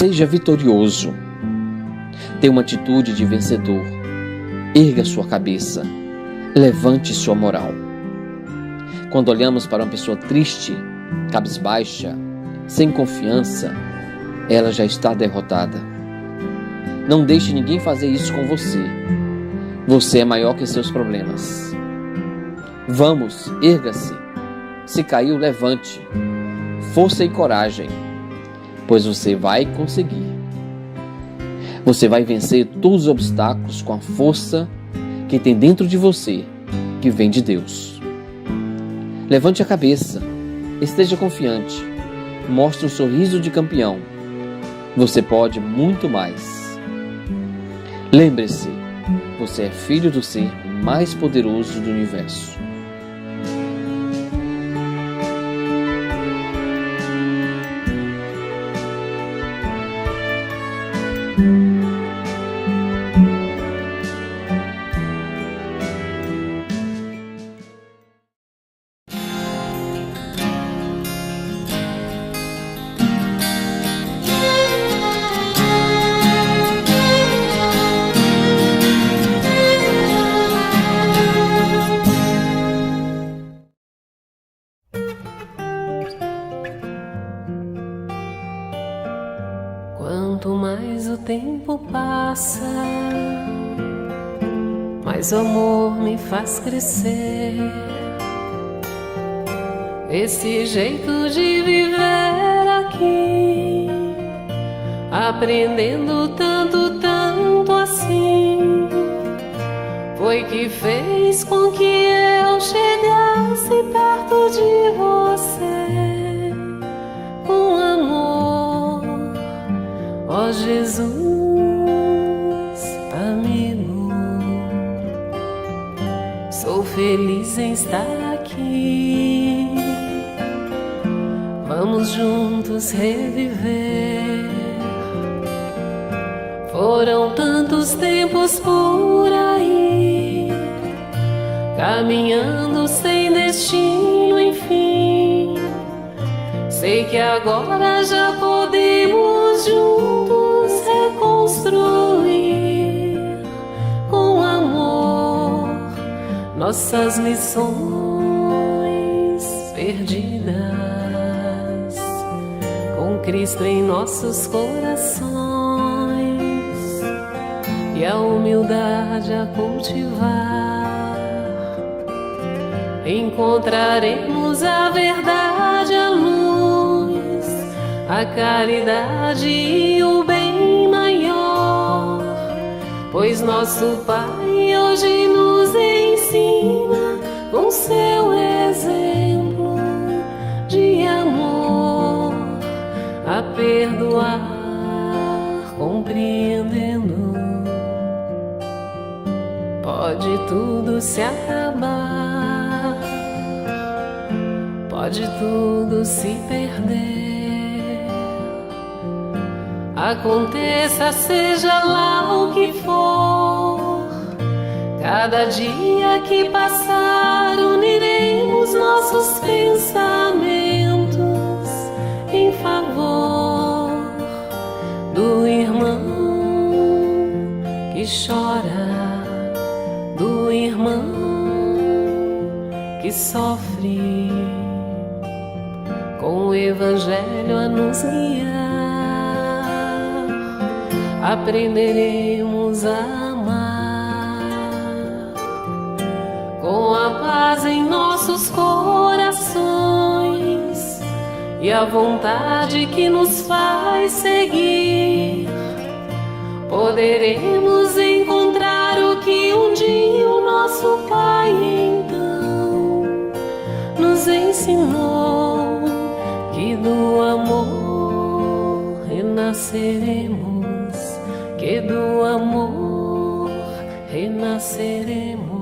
Seja vitorioso. Tenha uma atitude de vencedor. Erga sua cabeça. Levante sua moral. Quando olhamos para uma pessoa triste, cabisbaixa, sem confiança, ela já está derrotada. Não deixe ninguém fazer isso com você. Você é maior que seus problemas. Vamos, erga-se. Se caiu, levante. Força e coragem, pois você vai conseguir. Você vai vencer todos os obstáculos com a força que tem dentro de você, que vem de Deus. Levante a cabeça, esteja confiante, mostre um sorriso de campeão. Você pode muito mais. Lembre-se, você é filho do ser mais poderoso do universo. Quanto mais o tempo passa, mais o amor me faz crescer. Esse jeito de viver aqui, aprendendo tanto, tanto assim, foi que fez com que eu chegasse perto de você com amor. Ó Jesus, amigo, sou feliz em estar aqui. Vamos juntos reviver. Foram tantos tempos por aí, caminhando sem destino, enfim. Sei que agora já podemos juntos reconstruir com amor nossas lições perdidas, com Cristo em nossos corações e a humildade a cultivar. Encontraremos a verdade, a luz, a caridade e o bem maior, pois nosso Pai hoje nos ensina com seu exemplo de amor a perdoar, compreendendo. Pode tudo se acabar, pode tudo se perder, aconteça seja lá o que for. Cada dia que passar uniremos nossos pensamentos em favor do irmão que chora, do irmão que sofre, com o Evangelho a nos guiar. Aprenderemos a amar, com a paz em nossos corações e a vontade que nos faz seguir. Poderemos encontrar o que um dia o nosso Pai então nos ensinou, que do amor renasceremos, que do amor renasceremos.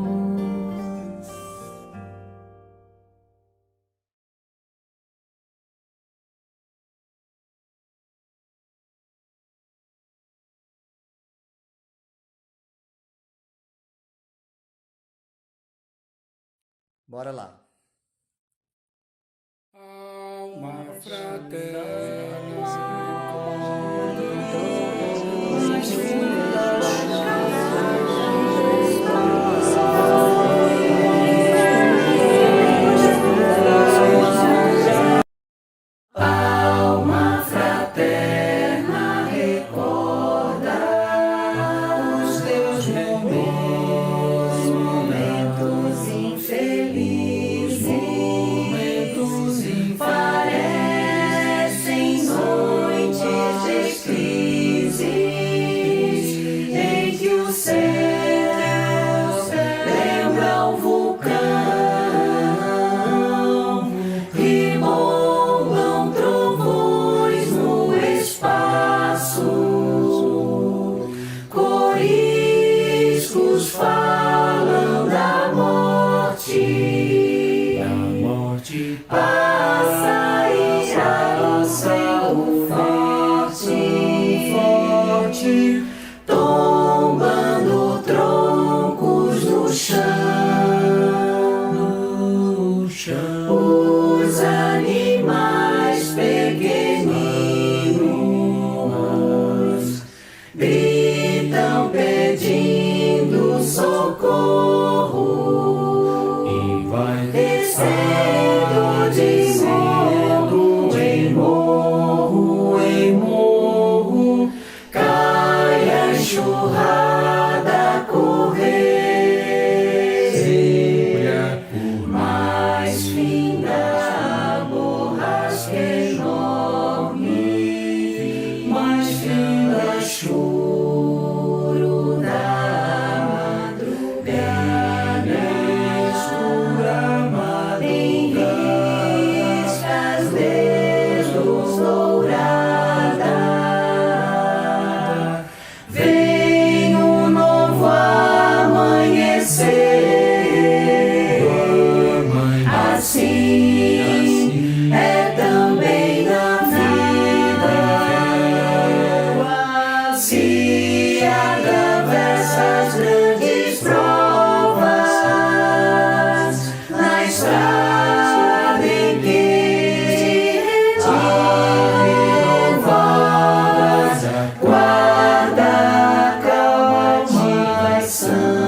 Bora lá. Alma fraterna, longe, tombando troncos no chão. Os animais pequeninos gritam pedindo socorro e vai descendo de morro em morro em morro, cai a enxurrada correr. Mais finda a borrasca enorme, mais finda choro da madrugada, escura madrugada, em riscas dedos dourada. Vem um novo amanhecer. Assim é também na vida, se atravessa as grandes provas, na estrada em que te renovas, guarda a calma motivação.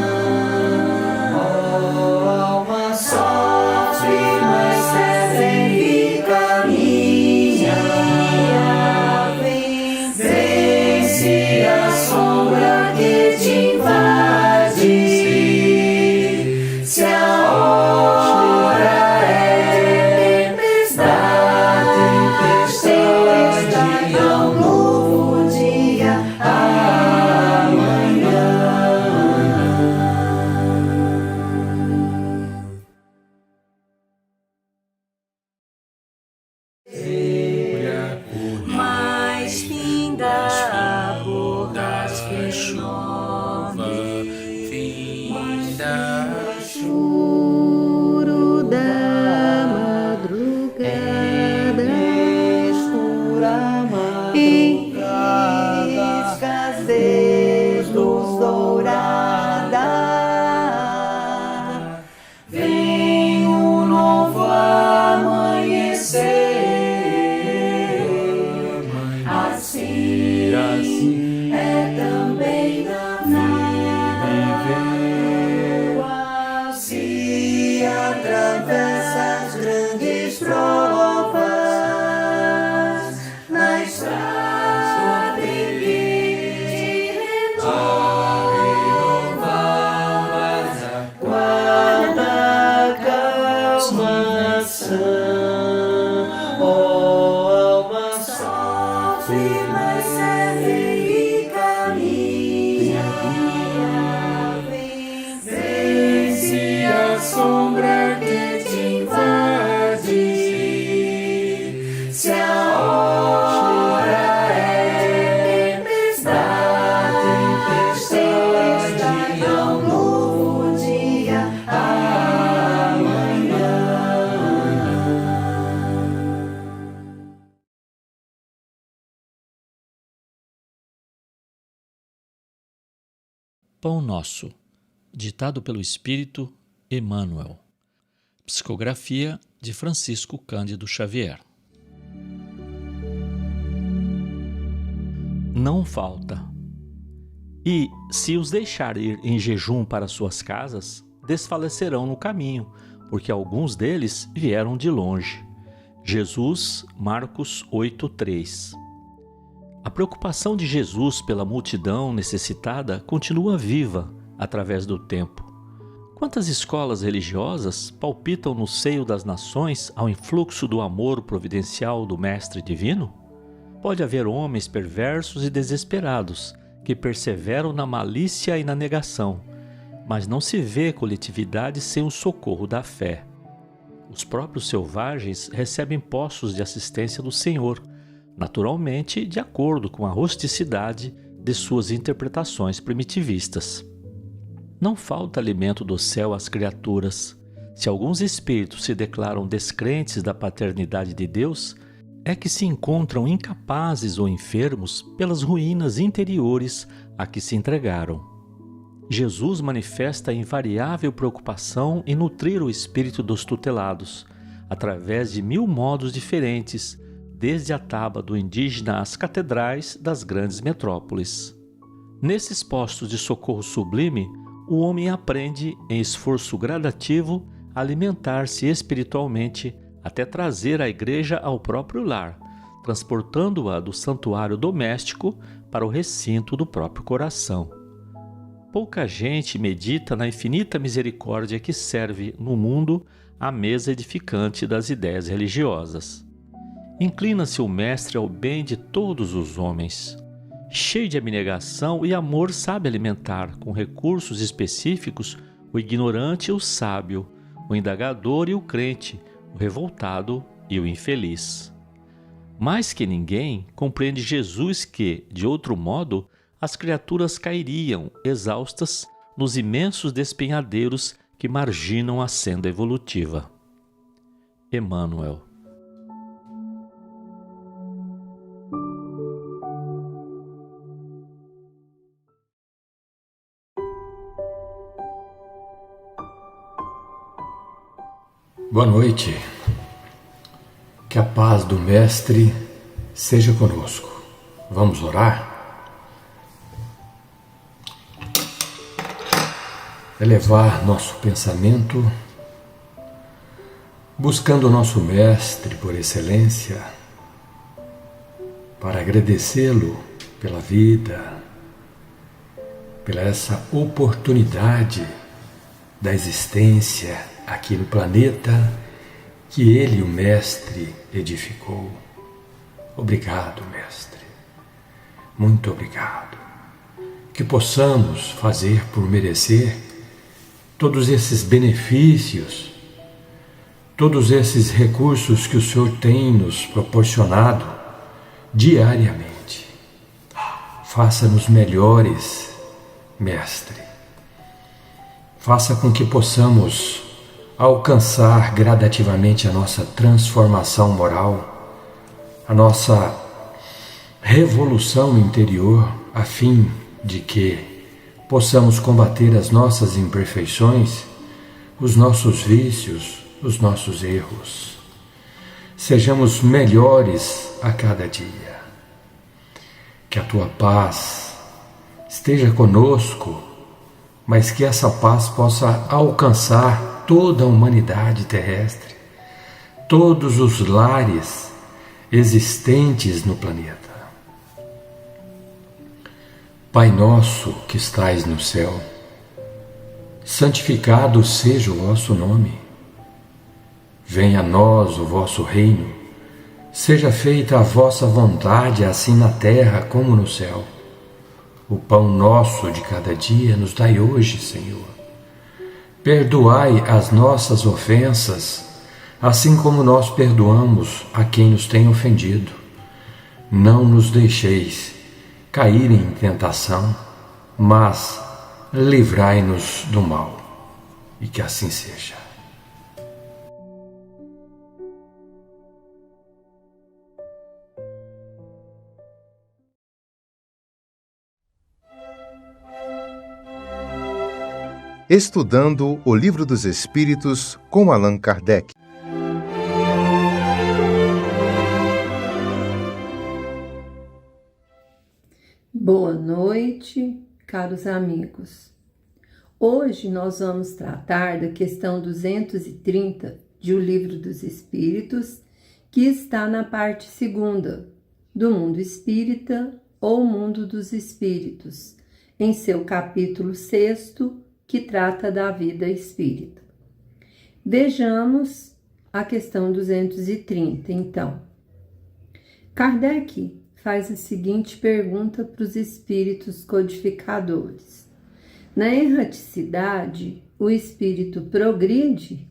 Vence a sombra que te invade, se a hora é tempestade, é um novo dia amanhã. Mais finda a borrasca enorme, finda choro da madrugada, escura madrugada, riscas dedos dourada. Vem um novo amanhecer. Assim é também na vida, se atravessa as grandes provas, na estrada em que te renovas, guarda a calmação. Alma sofre, mas serve e caminha. Vence a sombra que te invade, se a hora é tempestade, é um novo dia amanhã. Pão Nosso, ditado pelo Espírito Emmanuel. Psicografia de Francisco Cândido Xavier. Não falta. E, se os deixar ir em jejum para suas casas, desfalecerão no caminho, porque alguns deles vieram de longe. Jesus, Marcos 8:3. A preocupação de Jesus pela multidão necessitada continua viva através do tempo. Quantas escolas religiosas palpitam no seio das nações ao influxo do amor providencial do Mestre Divino? Pode haver homens perversos e desesperados que perseveram na malícia e na negação, mas não se vê coletividade sem o socorro da fé. Os próprios selvagens recebem postos de assistência do Senhor, naturalmente de acordo com a rusticidade de suas interpretações primitivistas. Não falta alimento do céu às criaturas. Se alguns espíritos se declaram descrentes da paternidade de Deus, é que se encontram incapazes ou enfermos pelas ruínas interiores a que se entregaram. Jesus manifesta a invariável preocupação em nutrir o espírito dos tutelados, através de 1000 modos diferentes, desde a taba do indígena às catedrais das grandes metrópoles. Nesses postos de socorro sublime, o homem aprende, em esforço gradativo, a alimentar-se espiritualmente até trazer a igreja ao próprio lar, transportando-a do santuário doméstico para o recinto do próprio coração. Pouca gente medita na infinita misericórdia que serve no mundo à mesa edificante das ideias religiosas. Inclina-se o mestre ao bem de todos os homens. Cheio de abnegação e amor, sabe alimentar com recursos específicos o ignorante e o sábio, o indagador e o crente, o revoltado e o infeliz. Mais que ninguém, compreende Jesus que, de outro modo, as criaturas cairiam, exaustas, nos imensos despenhadeiros que marginam a senda evolutiva. Emmanuel. Boa noite. Que a paz do Mestre seja conosco. Vamos orar? Elevar nosso pensamento, buscando o nosso Mestre por excelência, para agradecê-lo pela vida, pela essa oportunidade da existência aqui no planeta que Ele, o Mestre, edificou. Obrigado, Mestre. Muito obrigado. Que possamos fazer por merecer todos esses benefícios, todos esses recursos que o Senhor tem nos proporcionado diariamente. Faça-nos melhores, Mestre. Faça com que possamos alcançar gradativamente a nossa transformação moral, a nossa revolução interior, a fim de que possamos combater as nossas imperfeições, os nossos vícios, os nossos erros. Sejamos melhores a cada dia. Que a Tua paz esteja conosco, mas que essa paz possa alcançar toda a humanidade terrestre, todos os lares existentes no planeta. Pai nosso que estais no céu, santificado seja o vosso nome. Venha a nós o vosso reino, seja feita a vossa vontade, assim na terra como no céu. O pão nosso de cada dia nos dai hoje, Senhor. Perdoai as nossas ofensas, assim como nós perdoamos a quem nos tem ofendido. Não nos deixeis cair em tentação, mas livrai-nos do mal. E que assim seja. Estudando o Livro dos Espíritos com Allan Kardec. Boa noite, caros amigos. Hoje nós vamos tratar da questão 230 de O Livro dos Espíritos, que está na parte 2ª do Mundo Espírita ou Mundo dos Espíritos, em seu capítulo 6º, que trata da vida espírita. Vejamos a questão 230, então. Kardec faz a seguinte pergunta para os espíritos codificadores. Na erraticidade, o espírito progride?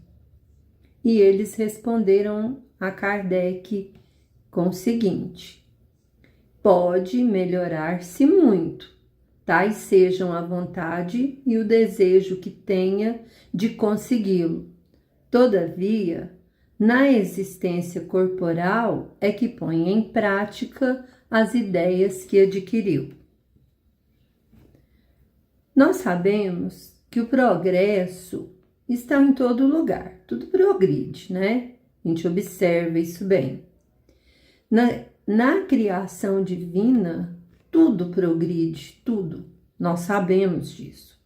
E eles responderam a Kardec com o seguinte: pode melhorar-se muito, tais sejam a vontade e o desejo que tenha de consegui-lo. Todavia, na existência corporal é que põe em prática as ideias que adquiriu. Nós sabemos que o progresso está em todo lugar, tudo progride, né? A gente observa isso bem. Na criação divina, tudo progride, tudo. Nós sabemos disso.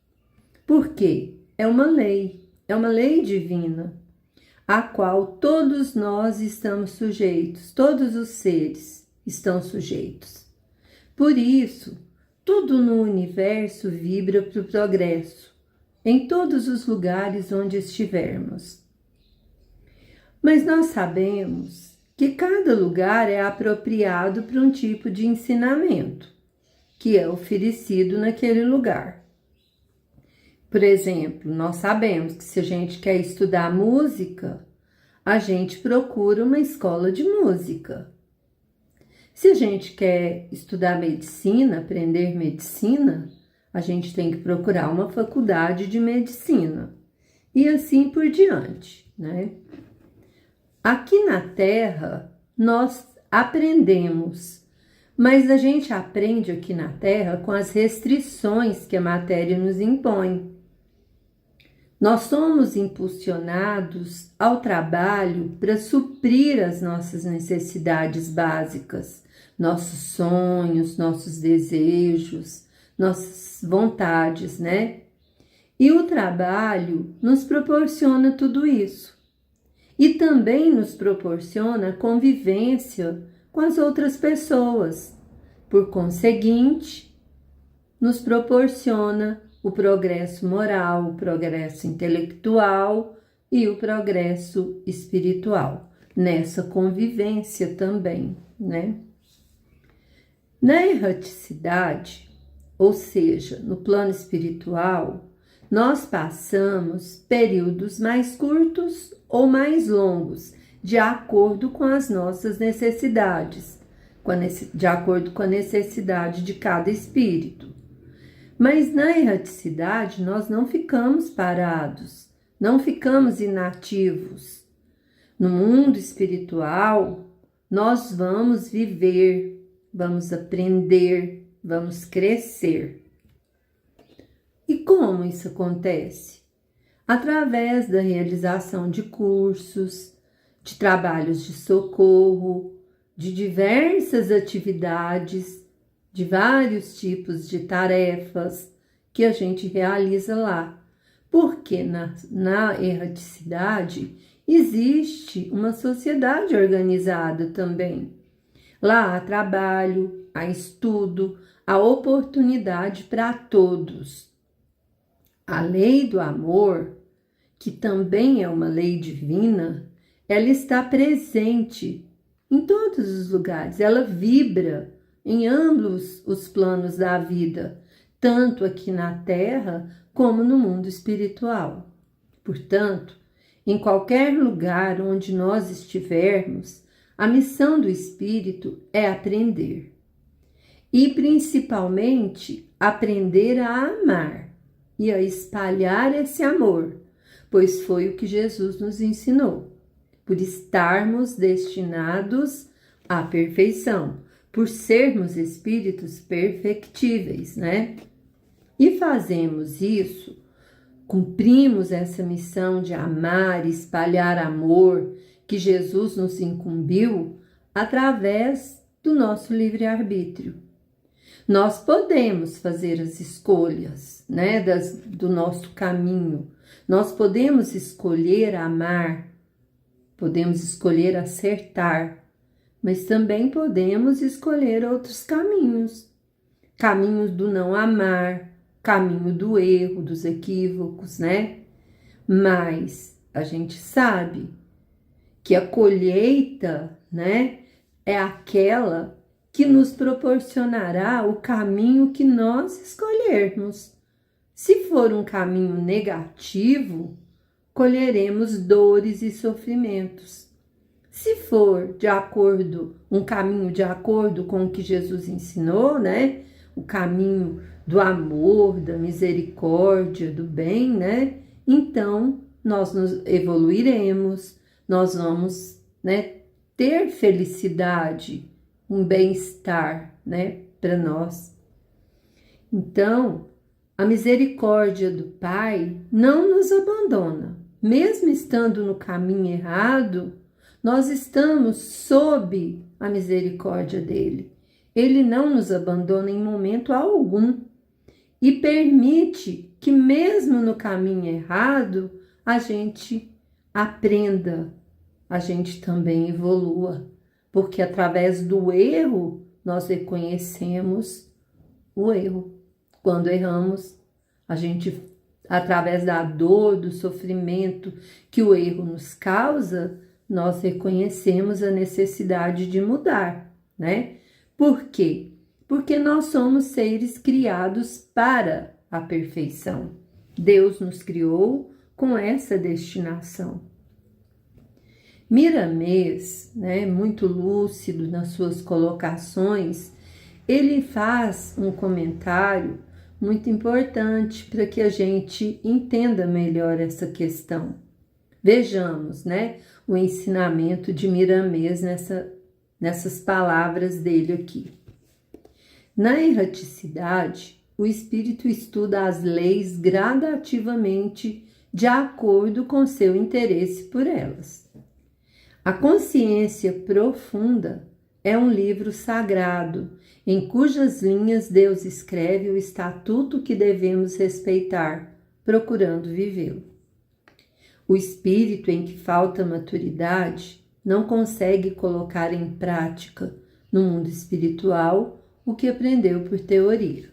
Por quê? É uma lei divina, a qual todos nós estamos sujeitos, todos os seres estão sujeitos. Por isso, tudo no universo vibra para o progresso, em todos os lugares onde estivermos. Mas nós sabemos que cada lugar é apropriado para um tipo de ensinamento que é oferecido naquele lugar. Por exemplo, nós sabemos que se a gente quer estudar música, a gente procura uma escola de música. Se a gente quer estudar medicina, aprender medicina, a gente tem que procurar uma faculdade de medicina. E assim por diante, né? Aqui na Terra, nós aprendemos, mas a gente aprende aqui na Terra com as restrições que a matéria nos impõe. Nós somos impulsionados ao trabalho para suprir as nossas necessidades básicas, nossos sonhos, nossos desejos, nossas vontades, né? E o trabalho nos proporciona tudo isso. E também nos proporciona convivência com as outras pessoas. Por conseguinte, nos proporciona o progresso moral, o progresso intelectual e o progresso espiritual, nessa convivência também, né? Na erraticidade, ou seja, no plano espiritual, nós passamos períodos mais curtos ou mais longos, de acordo com as nossas necessidades, de acordo com a necessidade de cada espírito. Mas na erraticidade nós não ficamos parados, não ficamos inativos. No mundo espiritual, nós vamos viver, vamos aprender, vamos crescer. E como isso acontece? Através da realização de cursos, de trabalhos de socorro, de diversas atividades, de vários tipos de tarefas que a gente realiza lá. Porque na erraticidade existe uma sociedade organizada também. Lá há trabalho, há estudo, há oportunidade para todos. A lei do amor, que também é uma lei divina, ela está presente em todos os lugares, ela vibra em ambos os planos da vida, tanto aqui na Terra como no mundo espiritual. Portanto, em qualquer lugar onde nós estivermos, a missão do espírito é aprender. E principalmente aprender a amar e a espalhar esse amor, pois foi o que Jesus nos ensinou, por estarmos destinados à perfeição, por sermos espíritos perfectíveis, né? E fazemos isso, cumprimos essa missão de amar e espalhar amor que Jesus nos incumbiu através do nosso livre-arbítrio. Nós podemos fazer as escolhas, né, do nosso caminho. Nós podemos escolher amar, podemos escolher acertar, mas também podemos escolher outros caminhos. Caminhos do não amar, caminho do erro, dos equívocos, né? Mas a gente sabe que a colheita, né, é aquela que nos proporcionará o caminho que nós escolhermos. Se for um caminho negativo, colheremos dores e sofrimentos. Se for um caminho de acordo com o que Jesus ensinou, né? O caminho do amor, da misericórdia, do bem, né? Então, nós nos evoluiremos, nós vamos, ter felicidade, um bem-estar, para nós. Então, a misericórdia do Pai não nos abandona. Mesmo estando no caminho errado, nós estamos sob a misericórdia dele. Ele não nos abandona em momento algum e permite que mesmo no caminho errado, a gente aprenda, a gente também evolua, porque através do erro nós reconhecemos o erro. Quando erramos, a gente, através da dor, do sofrimento que o erro nos causa, nós reconhecemos a necessidade de mudar, Por quê? Porque nós somos seres criados para a perfeição. Deus nos criou com essa destinação. Miramês, muito lúcido nas suas colocações, ele faz um comentário muito importante para que a gente entenda melhor essa questão. Vejamos, o ensinamento de Miramês nessas palavras dele aqui. Na erraticidade, o espírito estuda as leis gradativamente de acordo com seu interesse por elas. A consciência profunda é um livro sagrado, em cujas linhas Deus escreve o estatuto que devemos respeitar, procurando vivê-lo. O espírito em que falta maturidade não consegue colocar em prática, no mundo espiritual, o que aprendeu por teoria.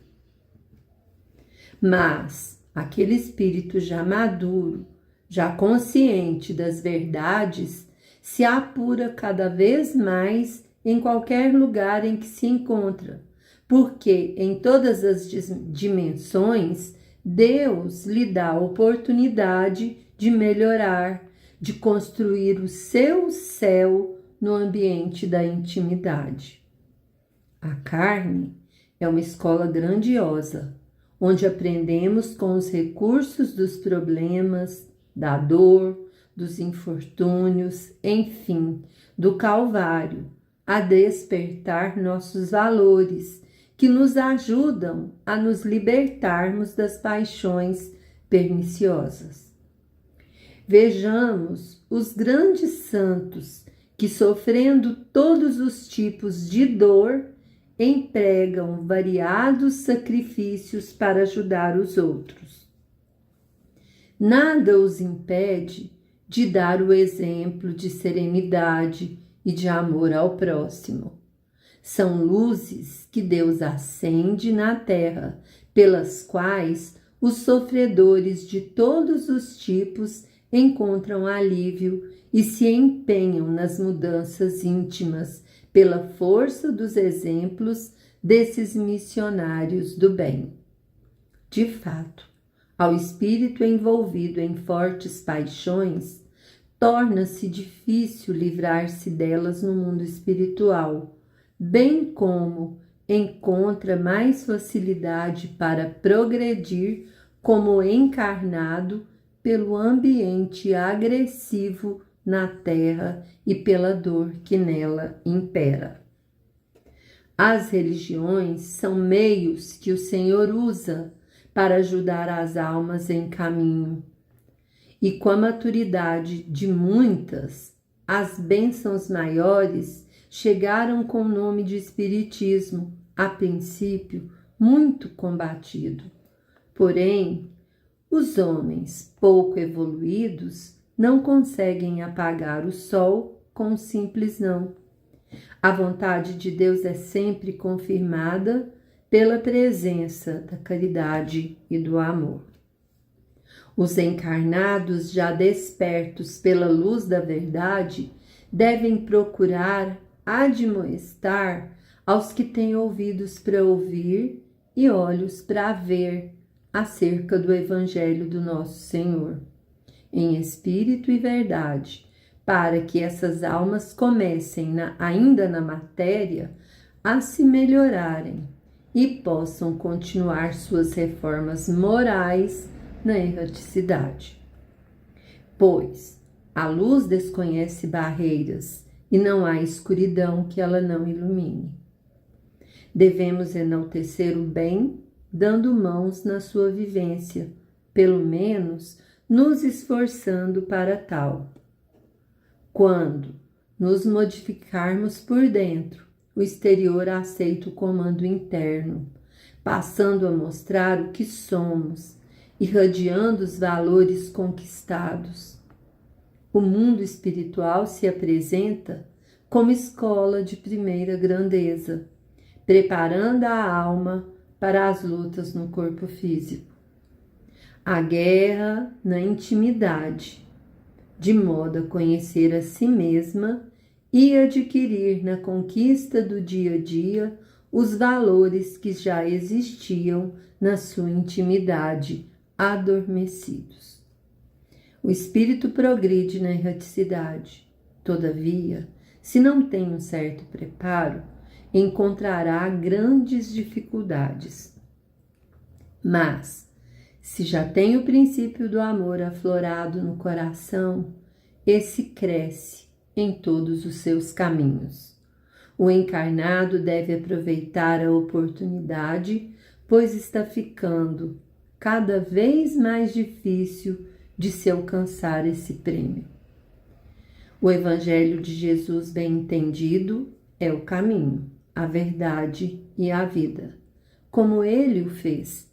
Mas aquele espírito já maduro, já consciente das verdades, se apura cada vez mais em qualquer lugar em que se encontra, porque em todas as dimensões Deus lhe dá a oportunidade de melhorar, de construir o seu céu no ambiente da intimidade. A carne é uma escola grandiosa, onde aprendemos com os recursos dos problemas, da dor, dos infortúnios, enfim, do Calvário, a despertar nossos valores, que nos ajudam a nos libertarmos das paixões perniciosas. Vejamos os grandes santos que, sofrendo todos os tipos de dor, empregam variados sacrifícios para ajudar os outros. Nada os impede de dar o exemplo de serenidade e de amor ao próximo. São luzes que Deus acende na terra, pelas quais os sofredores de todos os tipos encontram alívio e se empenham nas mudanças íntimas pela força dos exemplos desses missionários do bem. De fato, ao espírito envolvido em fortes paixões, torna-se difícil livrar-se delas no mundo espiritual, bem como encontra mais facilidade para progredir como encarnado pelo ambiente agressivo na terra e pela dor que nela impera. As religiões são meios que o Senhor usa para ajudar as almas em caminho. E com a maturidade de muitas, as bênçãos maiores chegaram com o nome de Espiritismo, a princípio muito combatido. Porém, os homens pouco evoluídos não conseguem apagar o sol com um simples não. A vontade de Deus é sempre confirmada pela presença da caridade e do amor. Os encarnados, já despertos pela luz da verdade, devem procurar admoestar aos que têm ouvidos para ouvir e olhos para ver acerca do Evangelho do nosso Senhor, em espírito e verdade, para que essas almas comecem, ainda na matéria, a se melhorarem e possam continuar suas reformas morais na erraticidade. Pois A luz desconhece barreiras e não há escuridão que ela não ilumine. Devemos enaltecer o bem, dando mãos na sua vivência, pelo menos nos esforçando para tal. Quando nos modificarmos por dentro, o exterior aceita o comando interno, passando a mostrar o que somos, irradiando os valores conquistados. O mundo espiritual se apresenta como escola de primeira grandeza, preparando a alma para as lutas no corpo físico. A guerra na intimidade, de modo a conhecer a si mesma e adquirir na conquista do dia a dia os valores que já existiam na sua intimidade, adormecidos. O espírito progride na erraticidade. Todavia, se não tem um certo preparo, encontrará grandes dificuldades. Mas, se já tem o princípio do amor aflorado no coração, esse cresce em todos os seus caminhos. O encarnado deve aproveitar a oportunidade, pois está ficando cada vez mais difícil de se alcançar esse prêmio. O Evangelho de Jesus bem entendido é o caminho, a verdade e a vida, como ele o fez,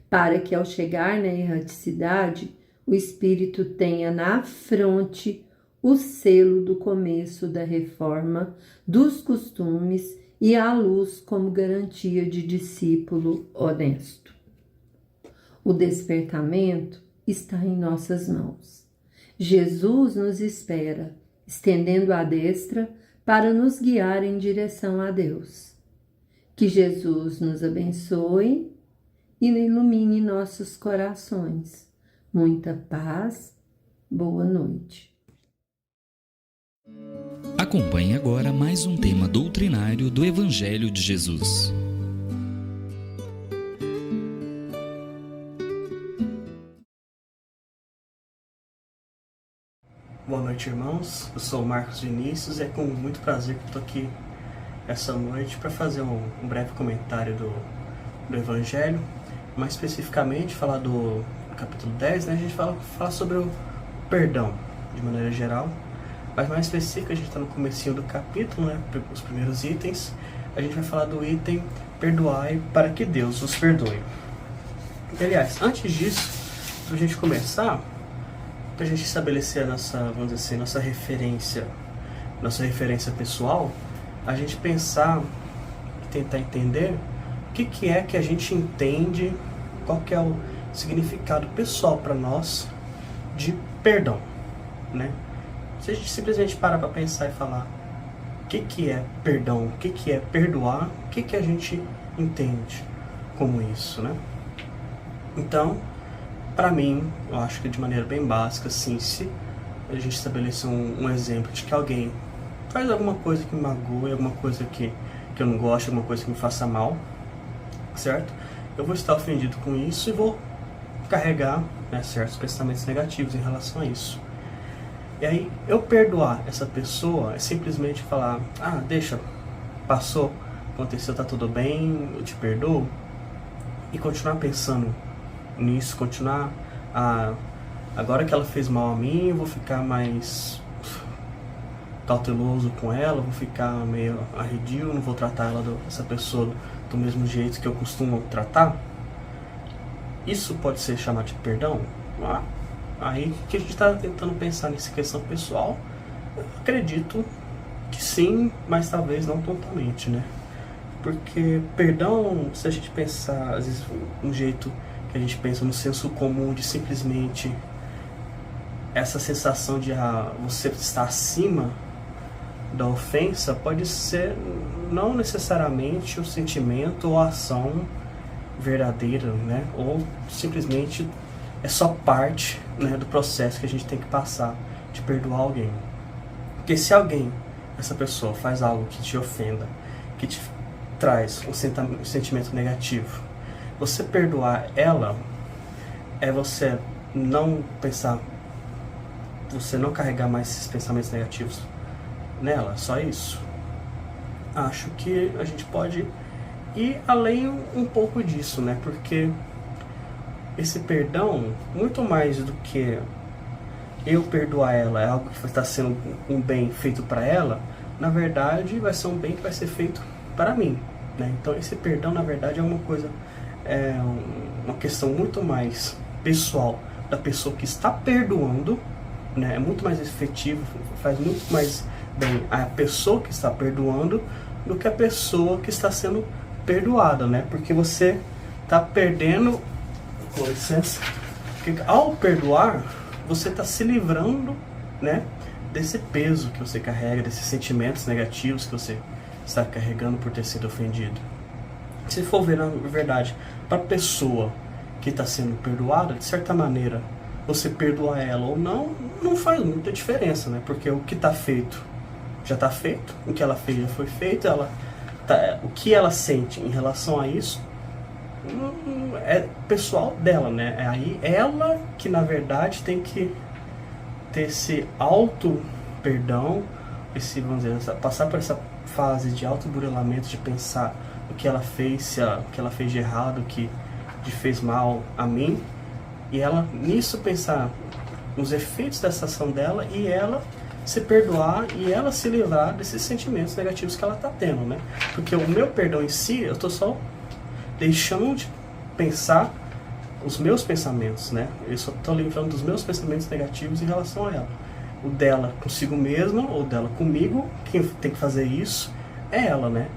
para que ao chegar na erraticidade, o Espírito tenha na fronte o selo do começo da reforma dos costumes e a luz como garantia de discípulo honesto. O despertamento está em nossas mãos. Jesus nos espera, estendendo a destra para nos guiar em direção a Deus. Que Jesus nos abençoe e ilumine nossos corações. Muita paz, boa noite. Acompanhe agora mais um tema doutrinário do Evangelho de Jesus. Boa noite, irmãos. Eu sou o Marcos Vinícius e é com muito prazer que estou aqui essa noite para fazer um breve comentário do Evangelho. Mais especificamente, falar do capítulo 10, né? A gente fala sobre o perdão, de maneira geral. Mas mais específico, a gente está no comecinho do capítulo, né? Os primeiros itens. A gente vai falar do item perdoai para que Deus os perdoe. E, aliás, antes disso, para a gente começar, para a gente estabelecer a nossa, vamos dizer assim, nossa referência pessoal, a gente pensar e tentar entender o que é que a gente entende, qual que é o significado pessoal para nós de perdão, né? Se a gente simplesmente parar para pensar e falar o que é perdão, o que é perdoar, o que a gente entende como isso, né? Então, para mim, eu acho que de maneira bem básica, assim, se a gente estabelecer um exemplo de que alguém faz alguma coisa que me magoe, alguma coisa que eu não gosto, alguma coisa que me faça mal, certo? Eu vou estar ofendido com isso e vou carregar, né, certos pensamentos negativos em relação a isso. E aí, eu perdoar essa pessoa é simplesmente falar, deixa, passou, aconteceu, tá tudo bem, eu te perdoo, e continuar pensando nisso, continuar agora que ela fez mal a mim, eu vou ficar mais cauteloso com ela, vou ficar meio arredio, não vou tratar essa pessoa do mesmo jeito que eu costumo tratar. Isso pode ser chamado de perdão? Aí que a gente está tentando pensar nessa questão pessoal, eu acredito que sim, mas talvez não totalmente, né? Porque perdão, se a gente pensar, às vezes, um jeito que a gente pensa no senso comum de simplesmente essa sensação de você estar acima da ofensa, pode ser não necessariamente o sentimento ou a ação verdadeira, né? Ou simplesmente é só parte, né, do processo que a gente tem que passar de perdoar alguém. Porque se essa pessoa faz algo que te ofenda, que te traz um sentimento negativo, você perdoar ela é você não pensar você não carregar mais esses pensamentos negativos nela, só isso. Acho que a gente pode ir além um pouco disso, né? Porque esse perdão, muito mais do que eu perdoar ela, é algo que está sendo um bem feito para ela, na verdade vai ser um bem que vai ser feito para mim, né? Então esse perdão, na verdade, é uma coisa, uma questão muito mais pessoal da pessoa que está perdoando, né? É muito mais efetivo, faz muito mais bem a pessoa que está perdoando do que a pessoa que está sendo perdoada, né? Porque você está perdendo, com licença, porque ao perdoar, você está se livrando, né, desse peso que você carrega, desses sentimentos negativos que você está carregando por ter sido ofendido. Se for ver, na verdade, para a pessoa que está sendo perdoada, de certa maneira, você perdoar ela ou não, não faz muita diferença, né? Porque o que está feito já está feito, o que ela fez já foi feito, o que ela sente em relação a isso é pessoal dela, né? É aí ela que, na verdade, tem que ter esse auto-perdão, vamos dizer, passar por essa fase de auto-burilamento, de pensar o que ela fez, o que ela fez de errado, o que fez mal a mim, e ela, nisso, pensar nos efeitos dessa ação dela e ela se perdoar e ela se livrar desses sentimentos negativos que ela está tendo, né? Porque o meu perdão em si, eu estou só deixando de pensar os meus pensamentos, né? Eu só estou livrando dos meus pensamentos negativos em relação a ela. O dela consigo mesma, ou dela comigo, quem tem que fazer isso é ela, né?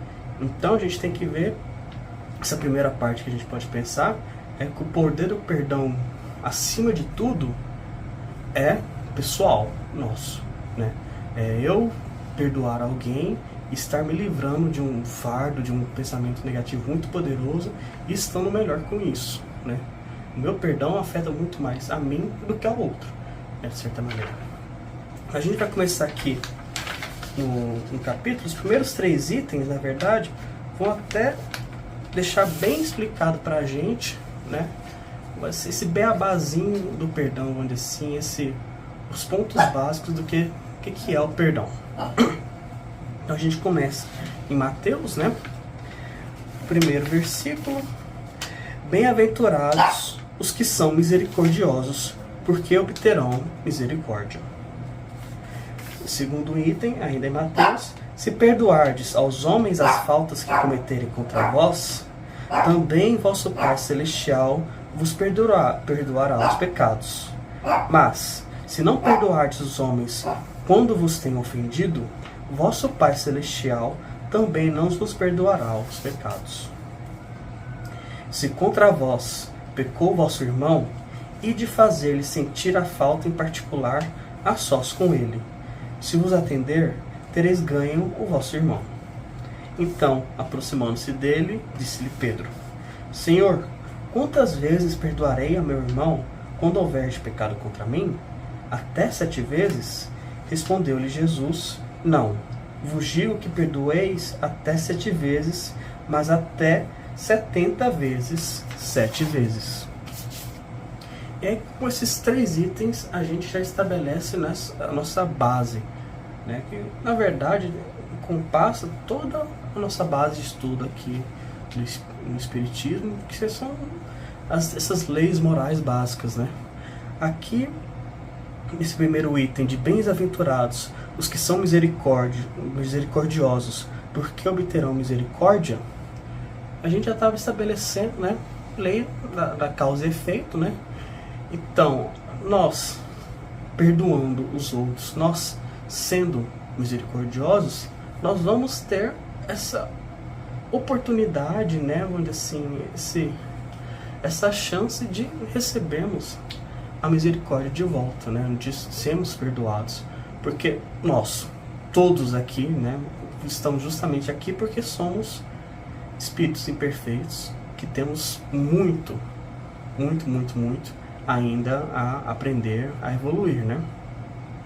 Então a gente tem que ver, essa primeira parte que a gente pode pensar, é que o poder do perdão, acima de tudo, é pessoal, nosso, né? É eu perdoar alguém, estar me livrando de um fardo, de um pensamento negativo muito poderoso e estando melhor com isso, né? O meu perdão afeta muito mais a mim do que ao outro, né, de certa maneira. A gente vai começar aqui no capítulo. Os primeiros 3 itens, na verdade, vão até deixar bem explicado pra gente, né, esse beabazinho do perdão, vamos dizer assim, os pontos básicos do que é o perdão. Então a gente começa em Mateus, né? Primeiro versículo. Bem-aventurados os que são misericordiosos, porque obterão misericórdia. O segundo item, ainda em Mateus. Se perdoardes aos homens as faltas que cometerem contra vós, também vosso Pai Celestial vos perdoará os pecados. Mas, se não perdoardes os homens quando vos têm ofendido, vosso Pai Celestial também não vos perdoará os pecados. Se contra vós pecou vosso irmão, ide fazer-lhe sentir a falta em particular a sós com ele. Se vos atender, tereis ganho o vosso irmão. Então, aproximando-se dele, disse-lhe Pedro: Senhor, quantas vezes perdoarei a meu irmão quando houver de pecado contra mim? Até 7 vezes? Respondeu-lhe Jesus: Não, vos digo que perdoeis até 7 vezes, mas até 70 vezes 7 vezes. E aí, com esses 3 itens, a gente já estabelece a nossa base, né? Que, na verdade, compassa toda a nossa base de estudo aqui no Espiritismo, que são essas leis morais básicas, né? Aqui, esse primeiro item de bem-aventurados, os que são misericordiosos, porque obterão misericórdia, a gente já estava estabelecendo, né, lei da causa e efeito, né? Então, nós perdoando os outros, nós sendo misericordiosos, nós vamos ter essa oportunidade, né, vamos dizer assim, essa chance de recebermos a misericórdia de volta, né, de sermos perdoados. Porque nós, todos aqui, né, estamos justamente aqui porque somos espíritos imperfeitos, que temos muito ainda a aprender, a evoluir, né?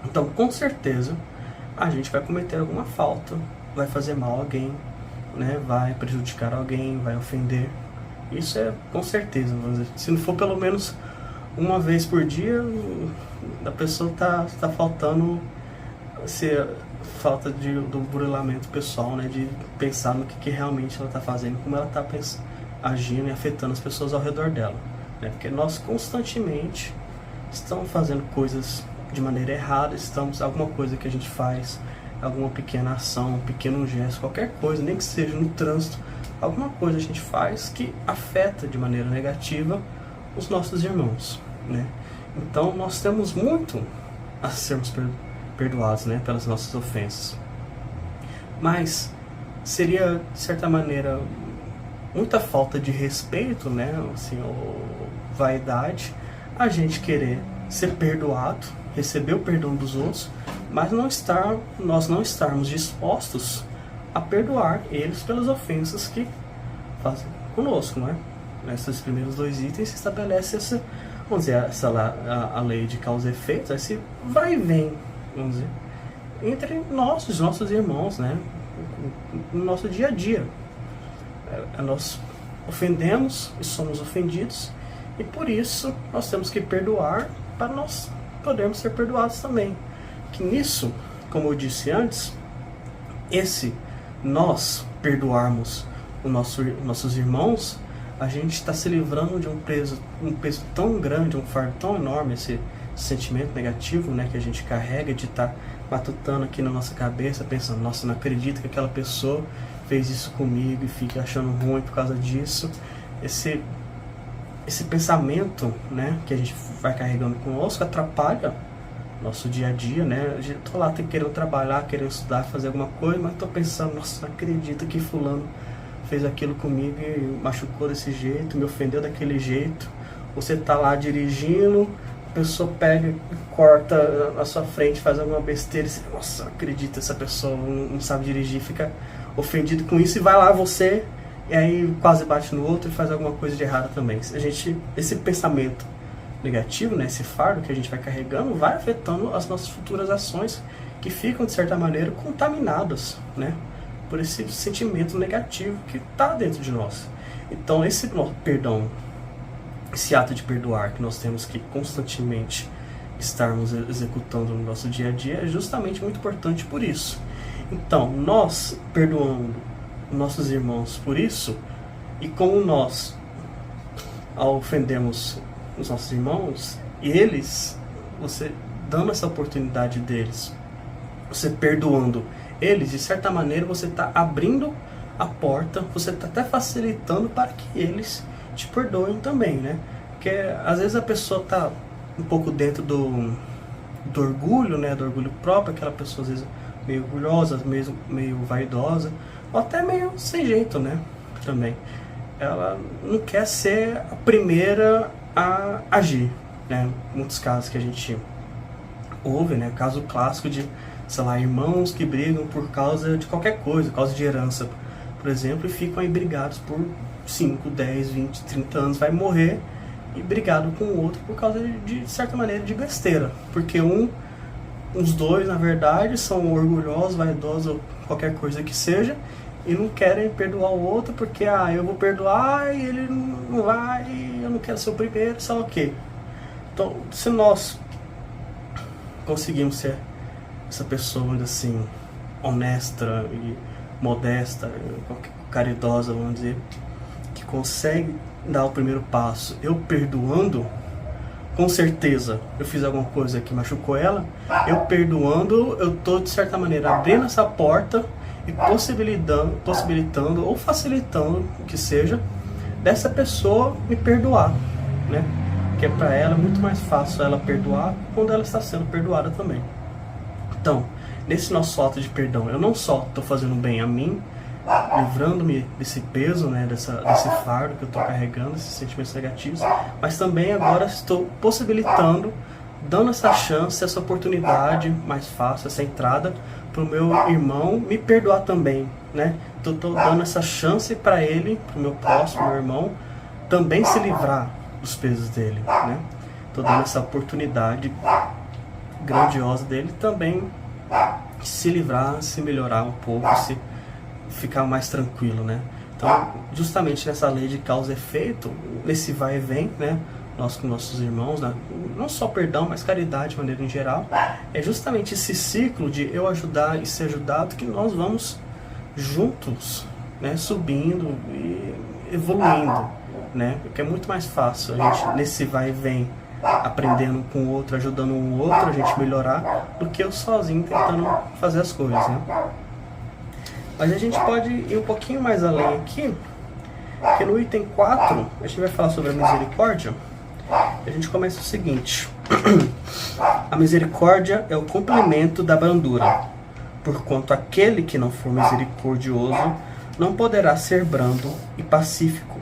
Então, com certeza, a gente vai cometer alguma falta, vai fazer mal a alguém, né? Vai prejudicar alguém, vai ofender. Isso é com certeza, vamos dizer, se não for pelo menos uma vez por dia, a pessoa tá faltando falta do burilamento pessoal, né? De pensar no que realmente ela está fazendo, como ela está agindo e afetando as pessoas ao redor dela, né? Porque nós constantemente estamos fazendo coisas de maneira errada, alguma coisa que a gente faz, alguma pequena ação, um pequeno gesto, qualquer coisa, nem que seja no trânsito, alguma coisa a gente faz que afeta de maneira negativa os nossos irmãos, né? Então nós temos muito a sermos perdoados, né, pelas nossas ofensas. Mas seria, de certa maneira, muita falta de respeito, né, assim, ou vaidade, a gente querer ser perdoado, receber o perdão dos outros, mas nós não estarmos dispostos a perdoar eles pelas ofensas que fazem conosco, não é? Nesses primeiros 2 itens se estabelece essa, vamos dizer, a lei de causa e efeito, esse vai e vem, vamos dizer, entre nós, os nossos irmãos, né? No nosso dia a dia. Nós ofendemos e somos ofendidos, e por isso nós temos que perdoar para nós podermos ser perdoados também. Que nisso, como eu disse antes, nós perdoarmos nossos irmãos, a gente está se livrando de um peso tão grande, um fardo tão enorme, esse sentimento negativo, né, que a gente carrega de estar matutando aqui na nossa cabeça, pensando, nossa, não acredito que aquela pessoa fez isso comigo e fica achando ruim por causa disso. Esse pensamento, né, que a gente vai carregando conosco atrapalha nosso dia a dia, né? Eu tô lá querendo trabalhar, querendo estudar, fazer alguma coisa, mas tô pensando, nossa, não acredito que fulano fez aquilo comigo e machucou desse jeito, me ofendeu daquele jeito. Você tá lá dirigindo, a pessoa pega e corta na sua frente, faz alguma besteira, e você, nossa, não acredito, essa pessoa não sabe dirigir, fica ofendido com isso, e vai lá você, e aí quase bate no outro e faz alguma coisa de errado também. Esse pensamento negativo, né, esse fardo que a gente vai carregando, vai afetando as nossas futuras ações, que ficam, de certa maneira, contaminadas, né, por esse sentimento negativo que está dentro de nós. Então, esse perdão, esse ato de perdoar que nós temos que constantemente estarmos executando no nosso dia a dia é justamente muito importante por isso. Então, nós perdoando nossos irmãos por isso, e como nós, ao ofendermos os nossos irmãos, e eles, você dando essa oportunidade deles, você perdoando eles, de certa maneira você está abrindo a porta, você está até facilitando para que eles te perdoem também, né? Porque às vezes a pessoa está um pouco dentro do orgulho, né? Do orgulho próprio, aquela pessoa às vezes meio orgulhosa, meio vaidosa, ou até meio sem jeito, né? Também. Ela não quer ser a primeira a agir, né? Muitos casos que a gente ouve, né? Caso clássico de, sei lá, irmãos que brigam por causa de qualquer coisa, por causa de herança, por exemplo, e ficam aí brigados por 5, 10, 20, 30 anos, vai morrer e brigado com o outro por causa de certa maneira, de besteira. Porque os dois, na verdade, são orgulhosos, vaidosos, ou qualquer coisa que seja, e não querem perdoar o outro porque, eu vou perdoar e ele não vai, eu não quero ser o primeiro, sei lá o quê. Então, se nós conseguimos ser essa pessoa, assim, honesta e modesta, caridosa, vamos dizer, que consegue dar o primeiro passo, eu perdoando, com certeza eu fiz alguma coisa que machucou ela, eu perdoando, eu estou de certa maneira abrindo essa porta e possibilitando ou facilitando o que seja dessa pessoa me perdoar, né? Porque para ela é muito mais fácil ela perdoar quando ela está sendo perdoada também. Então, nesse nosso ato de perdão, eu não só estou fazendo bem a mim, livrando-me desse peso, né, desse fardo que eu estou carregando, esses sentimentos negativos, mas também agora estou possibilitando, dando essa chance, essa oportunidade mais fácil, essa entrada para o meu irmão me perdoar também, né? Então, estou dando essa chance para ele, para o meu próximo, meu irmão, também se livrar dos pesos dele, né? Estou dando essa oportunidade grandiosa dele também se livrar, se melhorar um pouco, se ficar mais tranquilo, né? Então, justamente nessa lei de causa e efeito, nesse vai e vem, né? nós com nossos irmãos, né? Não só perdão, mas caridade de maneira em geral, é justamente esse ciclo de eu ajudar e ser ajudado que nós vamos juntos, né? Subindo e evoluindo, né? Porque é muito mais fácil a gente, nesse vai e vem, aprendendo com o outro, ajudando um outro, a gente melhorar, do que eu sozinho tentando fazer as coisas, né? Mas a gente pode ir um pouquinho mais além aqui, porque no item 4, a gente vai falar sobre a misericórdia. A gente começa o seguinte: a misericórdia é o complemento da brandura, porquanto aquele que não for misericordioso não poderá ser brando e pacífico.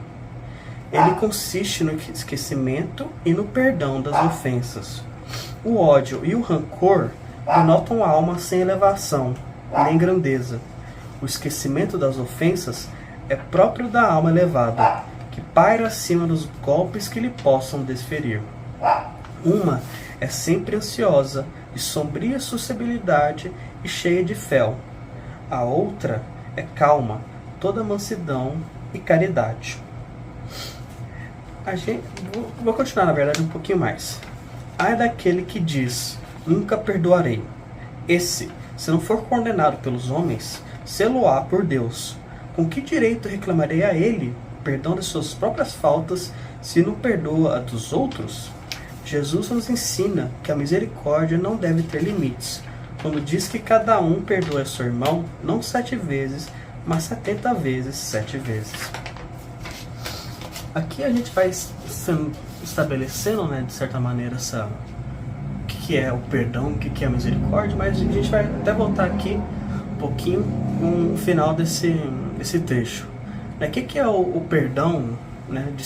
Ele consiste no esquecimento e no perdão das ofensas. O ódio e o rancor denotam a alma sem elevação, nem grandeza. O esquecimento das ofensas é próprio da alma elevada, que paira acima dos golpes que lhe possam desferir. Uma é sempre ansiosa, de sombria sociabilidade e cheia de fel. A outra é calma, toda mansidão e caridade. Vou continuar, na verdade, um pouquinho mais. Ai daquele que diz, nunca perdoarei. Esse, se não for condenado pelos homens, sê-lo-á por Deus. Com que direito reclamarei a ele perdão de suas próprias faltas, se não perdoa a dos outros? Jesus nos ensina que a misericórdia não deve ter limites, quando diz que cada um perdoa seu irmão, não 7 vezes, mas 70 vezes 7 vezes. Aqui a gente vai estabelecendo, né, de certa maneira, o que é o perdão, o que é a misericórdia, mas a gente vai até voltar aqui um pouquinho no final desse trecho. O que é o perdão, né, de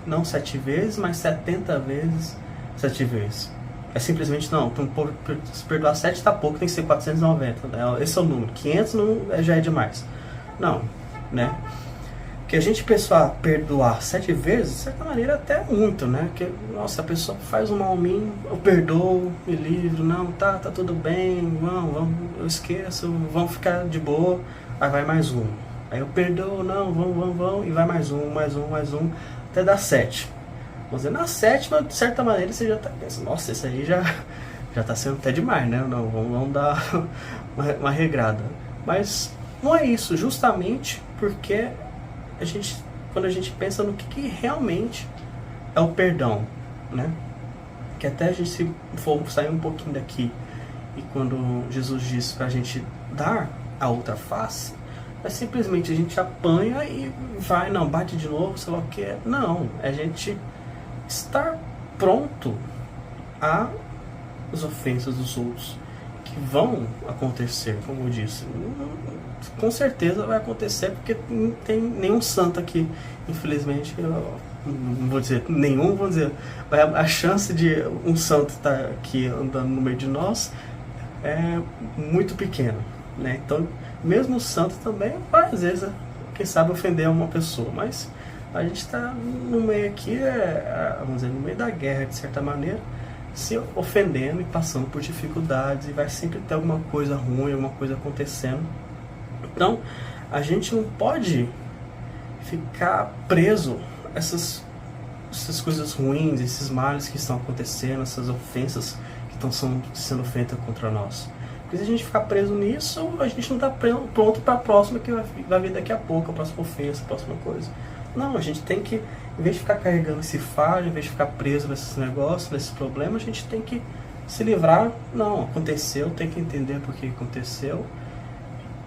não 7 vezes, mas 70 vezes 7 vezes? É simplesmente, não, se perdoar 7 tá pouco, tem que ser 490. Né? Esse é o número. 500 já é demais. Não, né? Que a gente pensar perdoar 7 vezes, de certa maneira, até muito, né? Que, nossa, a pessoa faz um mal a mim, eu perdoo, me livro, não, tá tudo bem, vamos, eu esqueço, vamos ficar de boa, aí vai mais um. Aí eu perdoo, não, vamos, e vai mais um, até dar 7. Vamos dizer, na 7ª, de certa maneira, você já tá pensando, nossa, isso aí já tá sendo até demais, né? Não, vamos dar uma regrada. Mas não é isso, justamente porque quando a gente pensa no que realmente é o perdão, né? Que até a gente, se for sair um pouquinho daqui, e quando Jesus diz pra gente dar a outra face, é simplesmente a gente apanha e vai, não, bate de novo, sei lá o que é. Não, é a gente estar pronto às ofensas dos outros, que vão acontecer, como eu disse. Com certeza vai acontecer, porque não tem nenhum santo aqui, infelizmente, não vou dizer nenhum, vou dizer, a chance de um santo estar aqui andando no meio de nós é muito pequena, né? Então, mesmo o santo também vai, às vezes, quem sabe, ofender uma pessoa, mas a gente está no meio aqui, vamos dizer, no meio da guerra, de certa maneira, se ofendendo e passando por dificuldades, e vai sempre ter alguma coisa ruim, alguma coisa acontecendo. Então, a gente não pode ficar preso a essas coisas ruins, esses males que estão acontecendo, essas ofensas que estão sendo feitas contra nós. Porque se a gente ficar preso nisso, a gente não está pronto para a próxima que vai vir daqui a pouco, a próxima ofensa, a próxima coisa. Não, a gente tem que, em vez de ficar carregando esse fardo, em vez de ficar preso nesses negócios, nesses problemas, a gente tem que se livrar. Não, aconteceu, tem que entender por que aconteceu,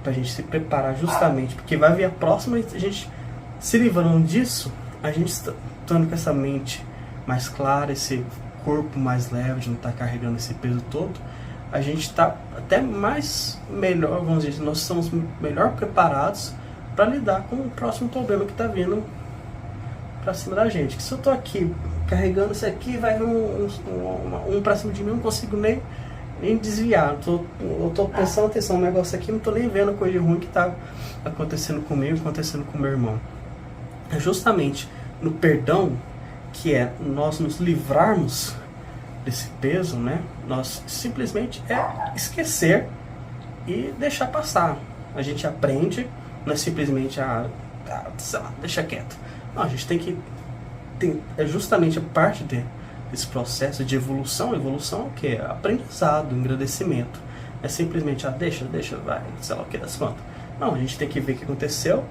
pra gente se preparar justamente, porque vai vir a próxima, e a gente se livrando disso, a gente estando com essa mente mais clara, esse corpo mais leve, de não estar carregando esse peso todo, a gente está até melhor, vamos dizer, nós estamos melhor preparados para lidar com o próximo problema que está vindo para cima da gente. Que se eu estou aqui carregando isso aqui, vai um para cima de mim, eu não consigo nem desviar. Eu tô prestando atenção no negócio aqui, não tô nem vendo a coisa ruim que tá acontecendo comigo, acontecendo com meu irmão. É justamente no perdão que é nós nos livrarmos desse peso, né? Nós simplesmente esquecer e deixar passar. A gente aprende, não é simplesmente sei lá, deixa quieto. Não, a gente tem que é justamente parte desse processo de evolução. Evolução é o quê? Aprendizado, engrandecimento. É simplesmente, deixa, vai, sei lá o que das quantas. Não, a gente tem que ver o que aconteceu,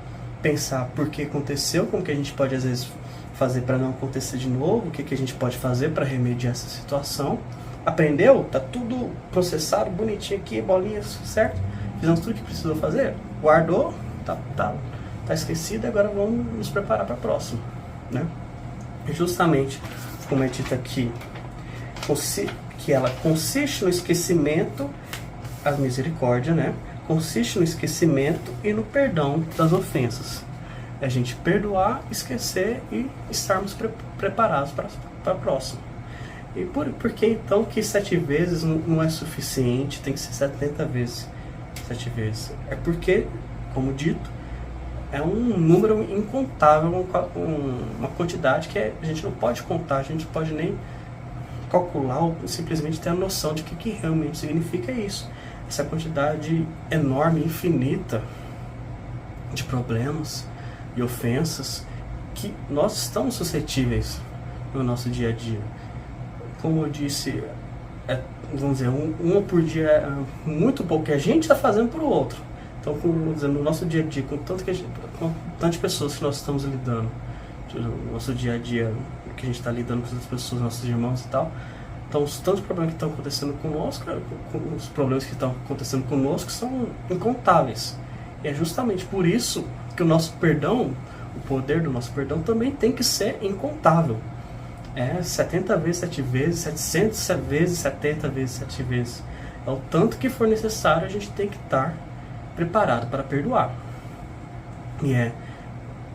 pensar por que aconteceu, como que a gente pode, às vezes, fazer para não acontecer de novo, o que a gente pode fazer para remediar essa situação. Aprendeu? Tá tudo processado, bonitinho aqui, bolinha, certo? Fizemos tudo o que precisou fazer, guardou, tá esquecido, agora vamos nos preparar para a próxima, né? Justamente, como é dito aqui, que ela consiste no esquecimento, a misericórdia, né? Consiste no esquecimento e no perdão das ofensas. É a gente perdoar, esquecer e estarmos preparados para a próxima. E por que então que 7 vezes não é suficiente, tem que ser 70 vezes 7 vezes? É porque, como dito, é um número incontável, uma quantidade que a gente não pode contar, a gente não pode nem calcular ou simplesmente ter a noção de que realmente significa isso. Essa quantidade enorme, infinita de problemas e ofensas que nós estamos suscetíveis no nosso dia a dia. Como eu disse, vamos dizer, uma por dia é muito pouco que a gente está fazendo para o outro. Então, no nosso dia a dia, com tantas pessoas que nós estamos lidando, no nosso dia a dia, que a gente está lidando com outras pessoas, nossos irmãos e tal, então os tantos problemas que estão acontecendo conosco, os problemas que estão acontecendo conosco são incontáveis. E é justamente por isso que o nosso perdão, o poder do nosso perdão também tem que ser incontável. 70 vezes 7 vezes, 700 vezes 70 vezes 7 vezes. É o tanto que for necessário, a gente tem que estar preparado para perdoar. E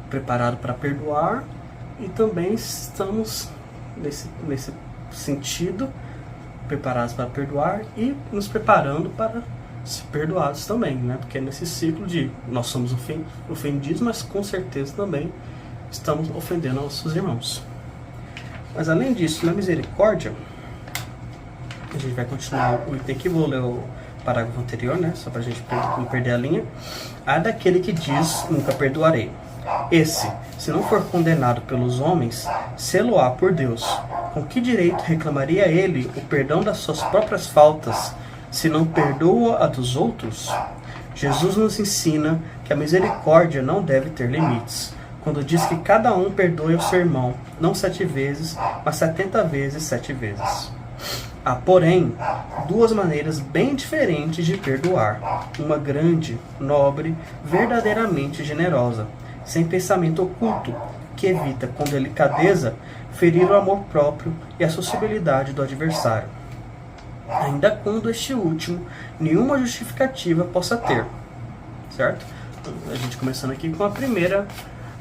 preparado para perdoar, e também estamos nesse sentido, preparados para perdoar e nos preparando para ser perdoados também, né? Porque é nesse ciclo de nós somos ofendidos, mas com certeza também estamos ofendendo nossos irmãos. Mas além disso, na misericórdia, a gente vai continuar o item aqui, vou ler o parágrafo anterior, né? Só para a gente não perder a linha. Há daquele que diz, nunca perdoarei. Esse, se não for condenado pelos homens, sê-lo-á por Deus. Com que direito reclamaria ele o perdão das suas próprias faltas, se não perdoa a dos outros? Jesus nos ensina que a misericórdia não deve ter limites, quando diz que cada um perdoe o seu irmão, não 7 vezes, mas 70 vezes 7 vezes. Há, porém, 2 maneiras bem diferentes de perdoar. Uma grande, nobre, verdadeiramente generosa, sem pensamento oculto, que evita com delicadeza ferir o amor próprio e a sociabilidade do adversário, ainda quando este último nenhuma justificativa possa ter. Certo? A gente começando aqui com a primeira.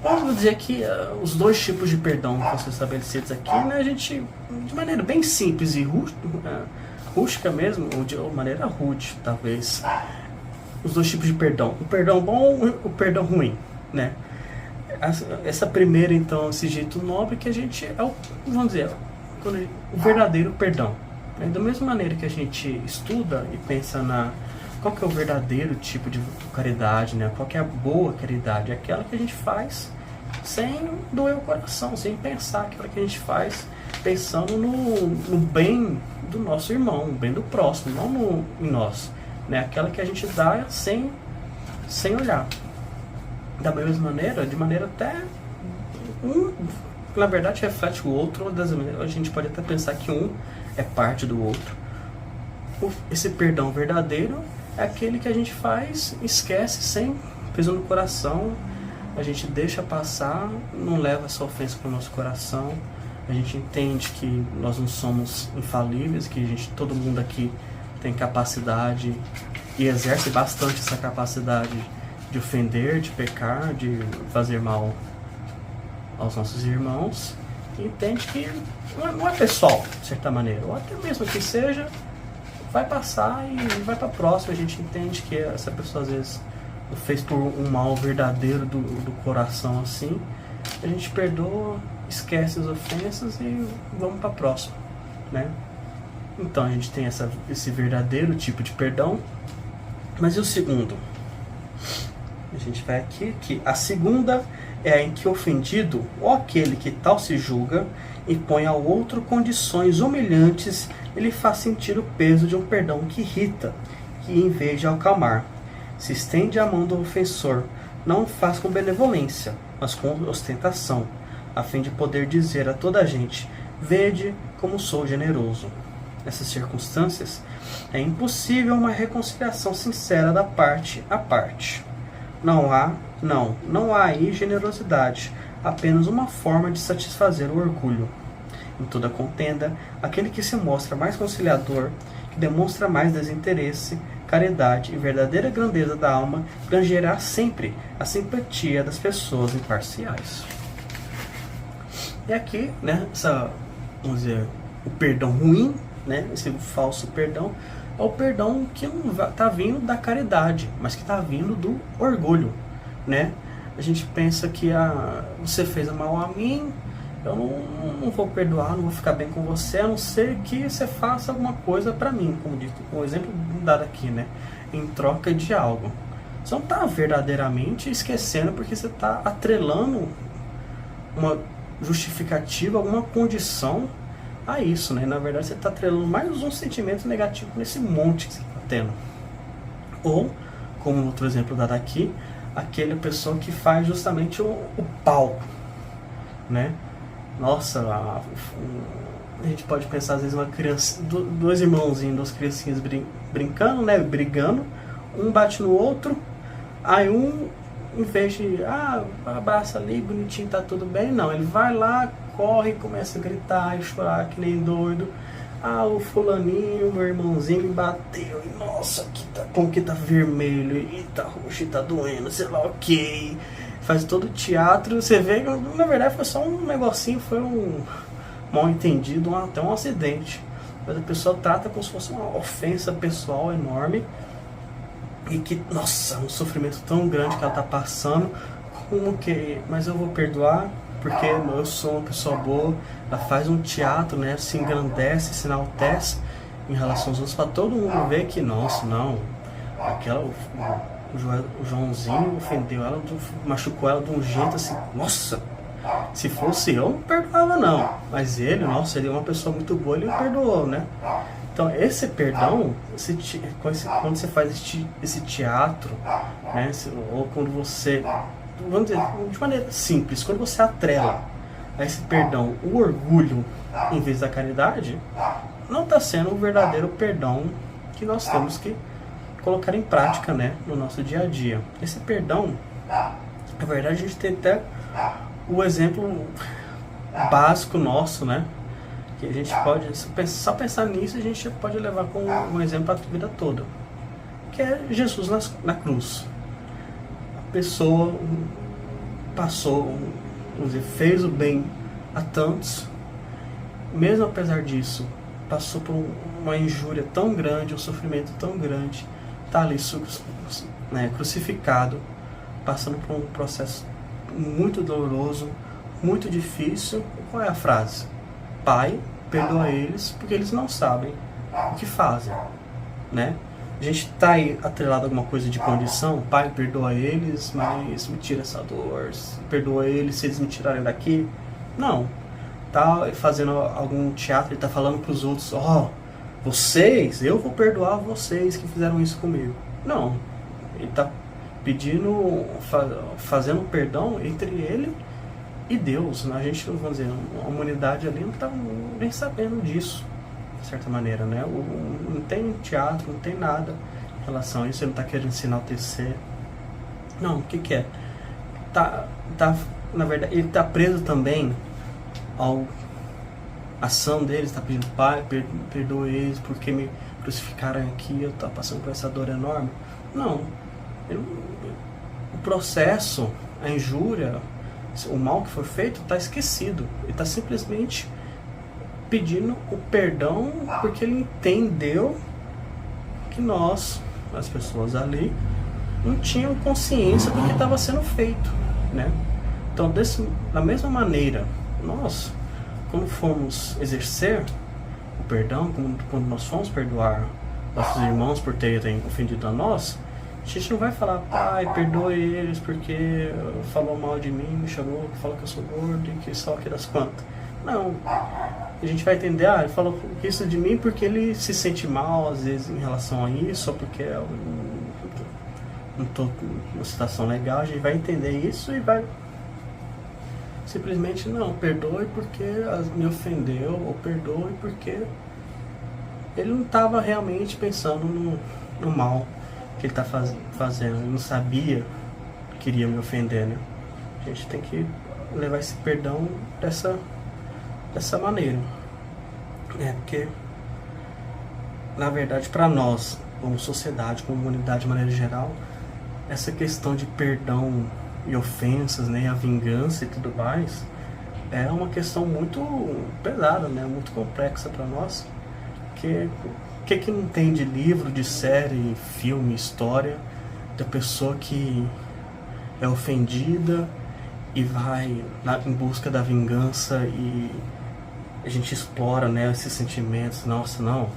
Vamos dizer que os 2 tipos de perdão que são estabelecidos aqui, né, a gente, de maneira bem simples e rústica mesmo, ou de maneira rude, talvez, os 2 tipos de perdão. O perdão bom e o perdão ruim, né? Essa primeira, então, esse jeito nobre que a gente, vamos dizer, o verdadeiro perdão. Né? Da mesma maneira que a gente estuda e pensa qual que é o verdadeiro tipo de caridade, né? Qual que é a boa caridade? É aquela que a gente faz sem doer o coração, sem pensar, aquela que a gente faz pensando no bem do nosso irmão, no bem do próximo, não em nós. Né? Aquela que a gente dá sem olhar. Da mesma maneira, de maneira até na verdade reflete o outro, a gente pode até pensar que um é parte do outro. Esse perdão verdadeiro é aquele que a gente faz, esquece, sem peso no coração, a gente deixa passar, não leva essa ofensa para o nosso coração, a gente entende que nós não somos infalíveis, que todo mundo aqui tem capacidade e exerce bastante essa capacidade de ofender, de pecar, de fazer mal aos nossos irmãos, e entende que não é pessoal, de certa maneira, ou até mesmo que seja, vai passar e vai para a próxima. A gente entende que essa pessoa às vezes fez por um mal verdadeiro do coração assim, a gente perdoa, esquece as ofensas e vamos para a próxima, né? Então a gente tem esse verdadeiro tipo de perdão. Mas e o segundo? A gente vai aqui que a segunda é a em que o ofendido, ou aquele que tal se julga, impõe ao outro condições humilhantes e lhe faz sentir o peso de um perdão que irrita, que em vez de acalmar, se estende a mão do ofensor, não o faz com benevolência, mas com ostentação, a fim de poder dizer a toda a gente: vede como sou generoso. Nessas circunstâncias, é impossível uma reconciliação sincera da parte a parte. Não há aí generosidade, apenas uma forma de satisfazer o orgulho. Em toda contenda, aquele que se mostra mais conciliador, que demonstra mais desinteresse, caridade e verdadeira grandeza da alma, granjeará sempre a simpatia das pessoas imparciais. E aqui, né, vamos dizer, o perdão ruim, né, esse falso perdão, é o perdão que não está vindo da caridade, mas que está vindo do orgulho, né? A gente pensa que você fez mal a mim, eu não vou perdoar, não vou ficar bem com você, a não ser que você faça alguma coisa para mim, como dito, o exemplo dado aqui, né? Em troca de algo. Você não está verdadeiramente esquecendo, porque você está atrelando uma justificativa, alguma condição a isso, né? Na verdade, você está atrelando mais um sentimento negativo nesse monte que você está tendo. Ou, como no outro exemplo dado aqui, aquela pessoa que faz justamente o palco, né? Nossa, a gente pode pensar às vezes uma criança, dois irmãozinhos, duas criancinhas brincando, né? Brigando, um bate no outro, aí um, em vez de abraça ali, bonitinho, tá tudo bem, não, ele vai lá, corre, começa a gritar e chorar que nem doido. O fulaninho, meu irmãozinho, me bateu, e nossa, como que tá vermelho, e tá roxo, e tá doendo, sei lá o que. Faz todo o teatro, você vê que na verdade foi só um negocinho, foi um mal entendido, até um acidente. Mas a pessoa trata como se fosse uma ofensa pessoal enorme, e que, nossa, um sofrimento tão grande que ela tá passando, como que, mas eu vou perdoar, porque eu sou uma pessoa boa. Ela faz um teatro, né, se engrandece, se enaltece em relação aos outros, para todo mundo ver que, nossa, não, o Joãozinho ofendeu ela, machucou ela de um jeito assim, nossa, se fosse eu, não perdoava não, mas ele, nossa, ele é uma pessoa muito boa, ele me perdoou, né? Então esse perdão, quando você faz esse teatro, né, ou quando você, vamos dizer, de maneira simples, quando você atrela a esse perdão o orgulho em vez da caridade, não está sendo o verdadeiro perdão que nós temos que colocar em prática, né, no nosso dia a dia. Esse perdão, na verdade, a gente tem até o exemplo básico nosso, né, que a gente pode, só pensar nisso, a gente pode levar como um exemplo a vida toda, que é Jesus na cruz. A pessoa passou, vamos dizer, fez o bem a tantos, mesmo apesar disso, passou por uma injúria tão grande, um sofrimento tão grande, está ali crucificado, passando por um processo muito doloroso, muito difícil. Qual é a frase? Pai, perdoa eles, porque eles não sabem o que fazem, né? A gente está aí atrelado a alguma coisa de condição. Pai, perdoa eles, mas me tira essa dor. Perdoa eles se eles me tirarem daqui. Não. Tá fazendo algum teatro, ele está falando para os outros: vocês, eu vou perdoar vocês que fizeram isso comigo. Não. Ele está pedindo, fazendo perdão entre ele e Deus. A gente, vamos dizer, a humanidade ali não está nem sabendo disso, de certa maneira, né? Não tem teatro, não tem nada em relação a isso. Ele não está querendo ensinar o TC. Não, o que é? Na verdade, ele está preso também ao ação deles, está pedindo: Pai, perdoa eles porque me crucificaram aqui, eu estou passando por essa dor enorme. Não. O processo, a injúria, o mal que foi feito está esquecido. Ele está simplesmente pedindo o perdão porque ele entendeu que nós, as pessoas ali, não tinham consciência do que estava sendo feito, né? Então, da mesma maneira, nós, quando fomos exercer o perdão, quando nós fomos perdoar nossos irmãos por terem ofendido a nós, A gente não vai falar, pai, perdoe eles porque falou mal de mim, me chamou, falou que eu sou gordo e que só que das quantas. Não. A gente vai entender, ele falou isso de mim porque ele se sente mal, às vezes, em relação a isso, ou porque eu não estou numa situação legal. A gente vai entender isso e vai simplesmente, não, perdoe porque me ofendeu, ou perdoe porque ele não estava realmente pensando no mal que ele está fazendo. Ele não sabia que queria me ofender, né? A gente tem que levar esse perdão dessa maneira. Porque, na verdade, para nós, como sociedade, como humanidade de maneira geral, essa questão de perdão e ofensas, né, a vingança e tudo mais, é uma questão muito pesada, né, muito complexa para nós. Que não tem de livro, de série, filme, história da pessoa que é ofendida e vai em busca da vingança, e a gente explora, né, esses sentimentos. Nossa, não,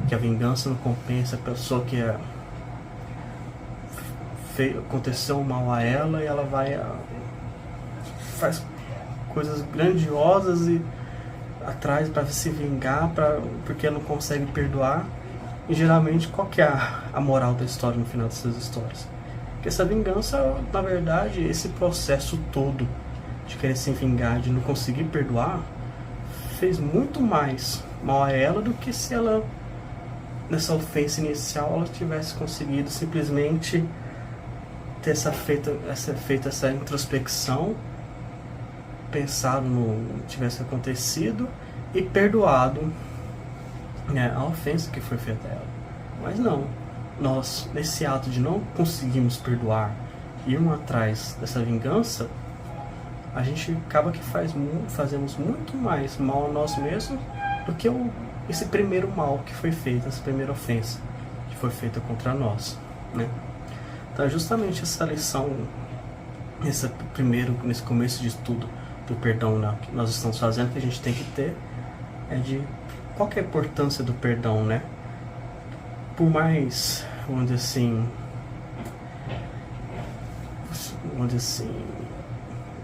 que a vingança não compensa a pessoa que aconteceu mal a ela, e ela faz coisas grandiosas e atrás para se vingar, porque ela não consegue perdoar. E geralmente, qual que é a moral da história no final dessas histórias? Que essa vingança, na verdade, esse processo todo de querer se vingar, de não conseguir perdoar, fez muito mais mal a ela do que se ela, nessa ofensa inicial, ela tivesse conseguido simplesmente ter feito essa introspecção, pensado no que tivesse acontecido e perdoado, né, a ofensa que foi feita a ela. Mas não, nós, nesse ato de não conseguirmos perdoar e irmos atrás dessa vingança, a gente acaba que fazemos muito mais mal a nós mesmos do que esse primeiro mal que foi feito, essa primeira ofensa que foi feita contra nós, né? Então é justamente essa lição, nesse começo de estudo do perdão, né, que nós estamos fazendo, que a gente tem que ter, de qual que é a importância do perdão, né? Por mais, vamos dizer assim,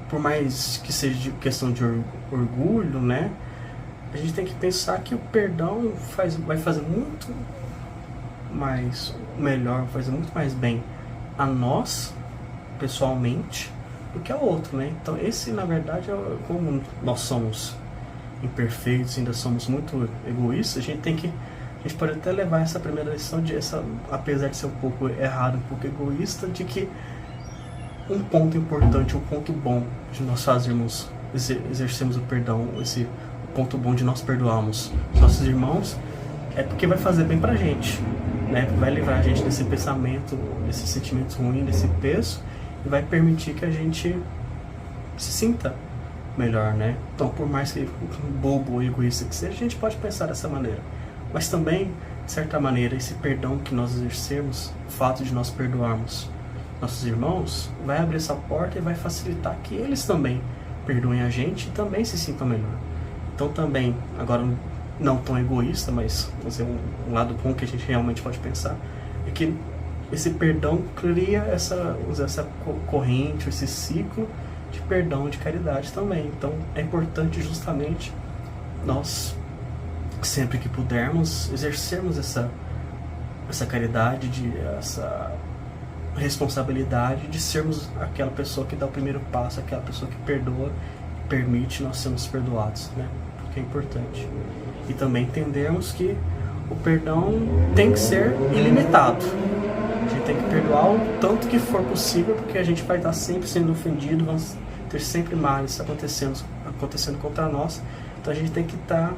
por mais que seja questão de orgulho, né, a gente tem que pensar que o perdão vai fazer muito mais melhor, vai fazer muito mais bem a nós, pessoalmente, do que ao outro, né? Então esse, na verdade, como nós somos imperfeitos, ainda somos muito egoístas, a gente pode até levar essa primeira lição apesar de ser um pouco errado, um pouco egoísta, de que um ponto importante, um ponto bom de nós fazermos, exercermos o perdão, o ponto bom de nós perdoarmos nossos irmãos, é porque vai fazer bem pra gente, né? Vai livrar a gente desse pensamento, desses sentimentos ruins, desse peso, e vai permitir que a gente se sinta melhor, né? Então, por mais que bobo ou egoísta que seja, a gente pode pensar dessa maneira. Mas também, de certa maneira, esse perdão que nós exercemos, o fato de nós perdoarmos nossos irmãos, vai abrir essa porta e vai facilitar que eles também perdoem a gente e também se sintam melhor. Então também, agora não tão egoísta, mas vamos dizer, um lado bom que a gente realmente pode pensar, é que esse perdão cria essa corrente, esse ciclo de perdão e de caridade também. Então é importante justamente nós, sempre que pudermos, exercermos essa caridade, essa responsabilidade de sermos aquela pessoa que dá o primeiro passo, aquela pessoa que perdoa e permite nós sermos perdoados, né? Porque é importante. E também entendermos que o perdão tem que ser ilimitado. A gente tem que perdoar o tanto que for possível, porque a gente vai estar sempre sendo ofendido, vamos ter sempre males acontecendo contra nós. Então a gente tem que estar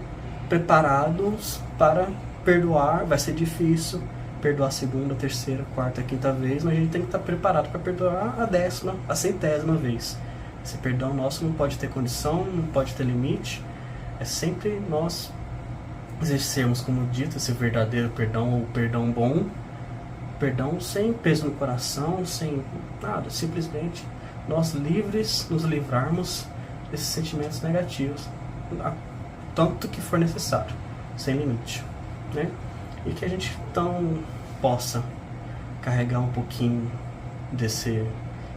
preparados para perdoar. Vai ser difícil perdoar a segunda, terceira, quarta, quinta vez, mas a gente tem que estar preparado para perdoar a 10ª, a 100ª vez. Esse perdão nosso não pode ter condição, não pode ter limite. É sempre nós exercermos, como dito, esse verdadeiro perdão, ou perdão bom, perdão sem peso no coração, sem nada, simplesmente nós livres, nos livrarmos desses sentimentos negativos, tanto que for necessário, sem limite, né? E que a gente então possa carregar um pouquinho desse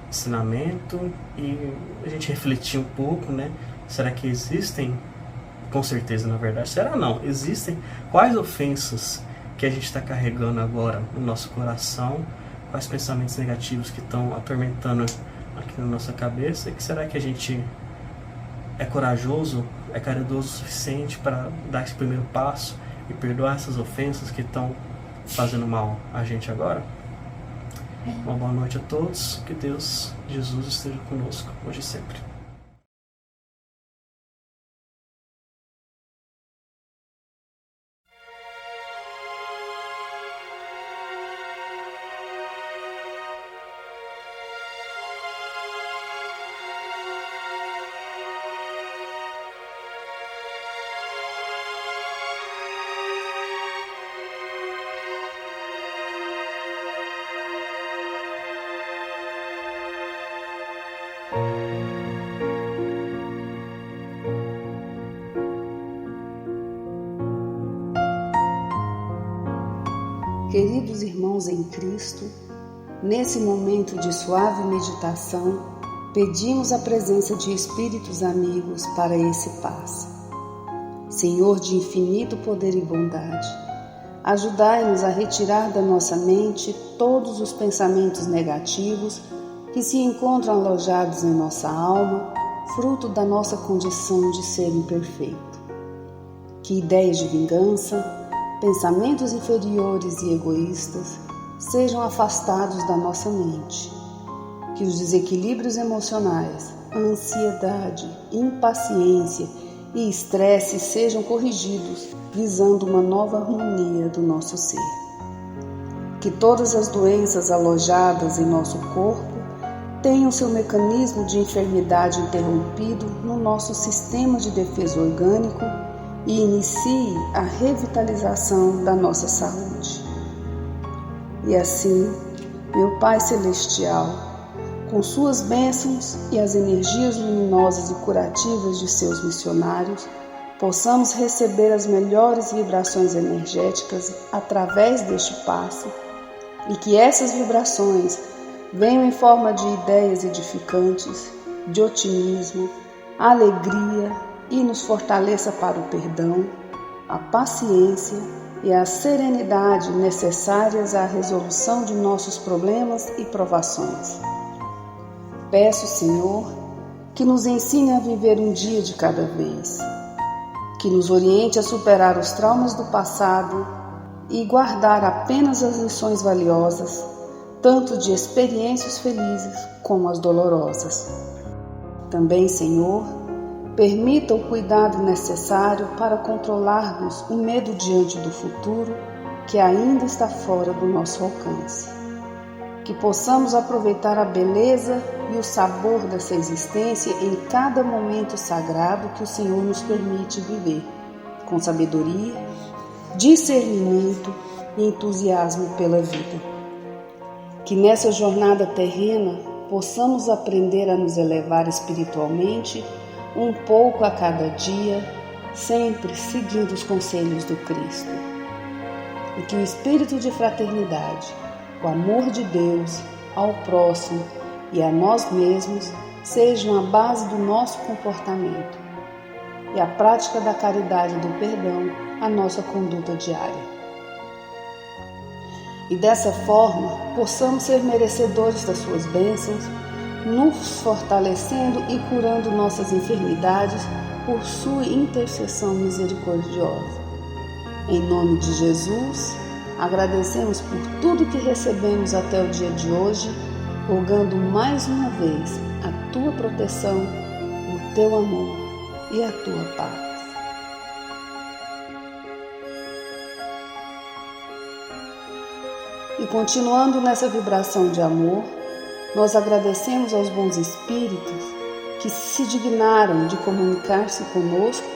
ensinamento e a gente refletir um pouco, né? Será que existem, com certeza, na verdade, será não, existem quais ofensas que a gente está carregando agora no nosso coração, quais pensamentos negativos que estão atormentando aqui na nossa cabeça, e que será que a gente é corajoso, é caridoso o suficiente para dar esse primeiro passo e perdoar essas ofensas que estão fazendo mal a gente agora? Uma boa noite a todos, que Deus, Jesus esteja conosco hoje e sempre. Queridos irmãos em Cristo, nesse momento de suave meditação, pedimos a presença de espíritos amigos para esse passe. Senhor de infinito poder e bondade, ajudai-nos a retirar da nossa mente todos os pensamentos negativos que se encontram alojados em nossa alma, fruto da nossa condição de ser imperfeito. Que ideias de vingança, pensamentos inferiores e egoístas sejam afastados da nossa mente. Que os desequilíbrios emocionais, ansiedade, impaciência e estresse sejam corrigidos, visando uma nova harmonia do nosso ser. Que todas as doenças alojadas em nosso corpo tenham seu mecanismo de enfermidade interrompido no nosso sistema de defesa orgânico e inicie a revitalização da nossa saúde. E assim, meu Pai Celestial, com suas bênçãos e as energias luminosas e curativas de seus missionários, possamos receber as melhores vibrações energéticas através deste passe, e que essas vibrações venham em forma de ideias edificantes, de otimismo, alegria, e nos fortaleça para o perdão, a paciência e a serenidade necessárias à resolução de nossos problemas e provações. Peço, Senhor, que nos ensine a viver um dia de cada vez, que nos oriente a superar os traumas do passado e guardar apenas as lições valiosas, tanto de experiências felizes como as dolorosas. Também, Senhor, permita o cuidado necessário para controlarmos o medo diante do futuro que ainda está fora do nosso alcance. Que possamos aproveitar a beleza e o sabor dessa existência em cada momento sagrado que o Senhor nos permite viver, com sabedoria, discernimento e entusiasmo pela vida. Que nessa jornada terrena possamos aprender a nos elevar espiritualmente um pouco a cada dia, sempre seguindo os conselhos do Cristo. E que o espírito de fraternidade, o amor de Deus ao próximo e a nós mesmos sejam a base do nosso comportamento e a prática da caridade e do perdão a nossa conduta diária. E dessa forma possamos ser merecedores das suas bênçãos, nos fortalecendo e curando nossas enfermidades por sua intercessão misericordiosa. Em nome de Jesus, agradecemos por tudo que recebemos até o dia de hoje, rogando mais uma vez a tua proteção, o teu amor e a tua paz. E continuando nessa vibração de amor, nós agradecemos aos bons espíritos que se dignaram de comunicar-se conosco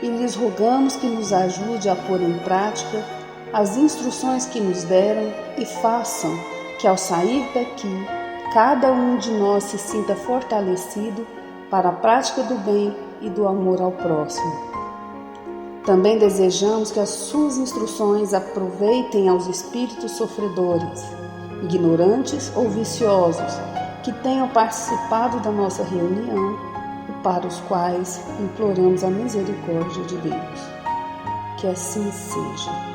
e lhes rogamos que nos ajude a pôr em prática as instruções que nos deram e façam que ao sair daqui, cada um de nós se sinta fortalecido para a prática do bem e do amor ao próximo. Também desejamos que as suas instruções aproveitem aos espíritos sofredores ignorantes ou viciosos, que tenham participado da nossa reunião e para os quais imploramos a misericórdia de Deus. Que assim seja.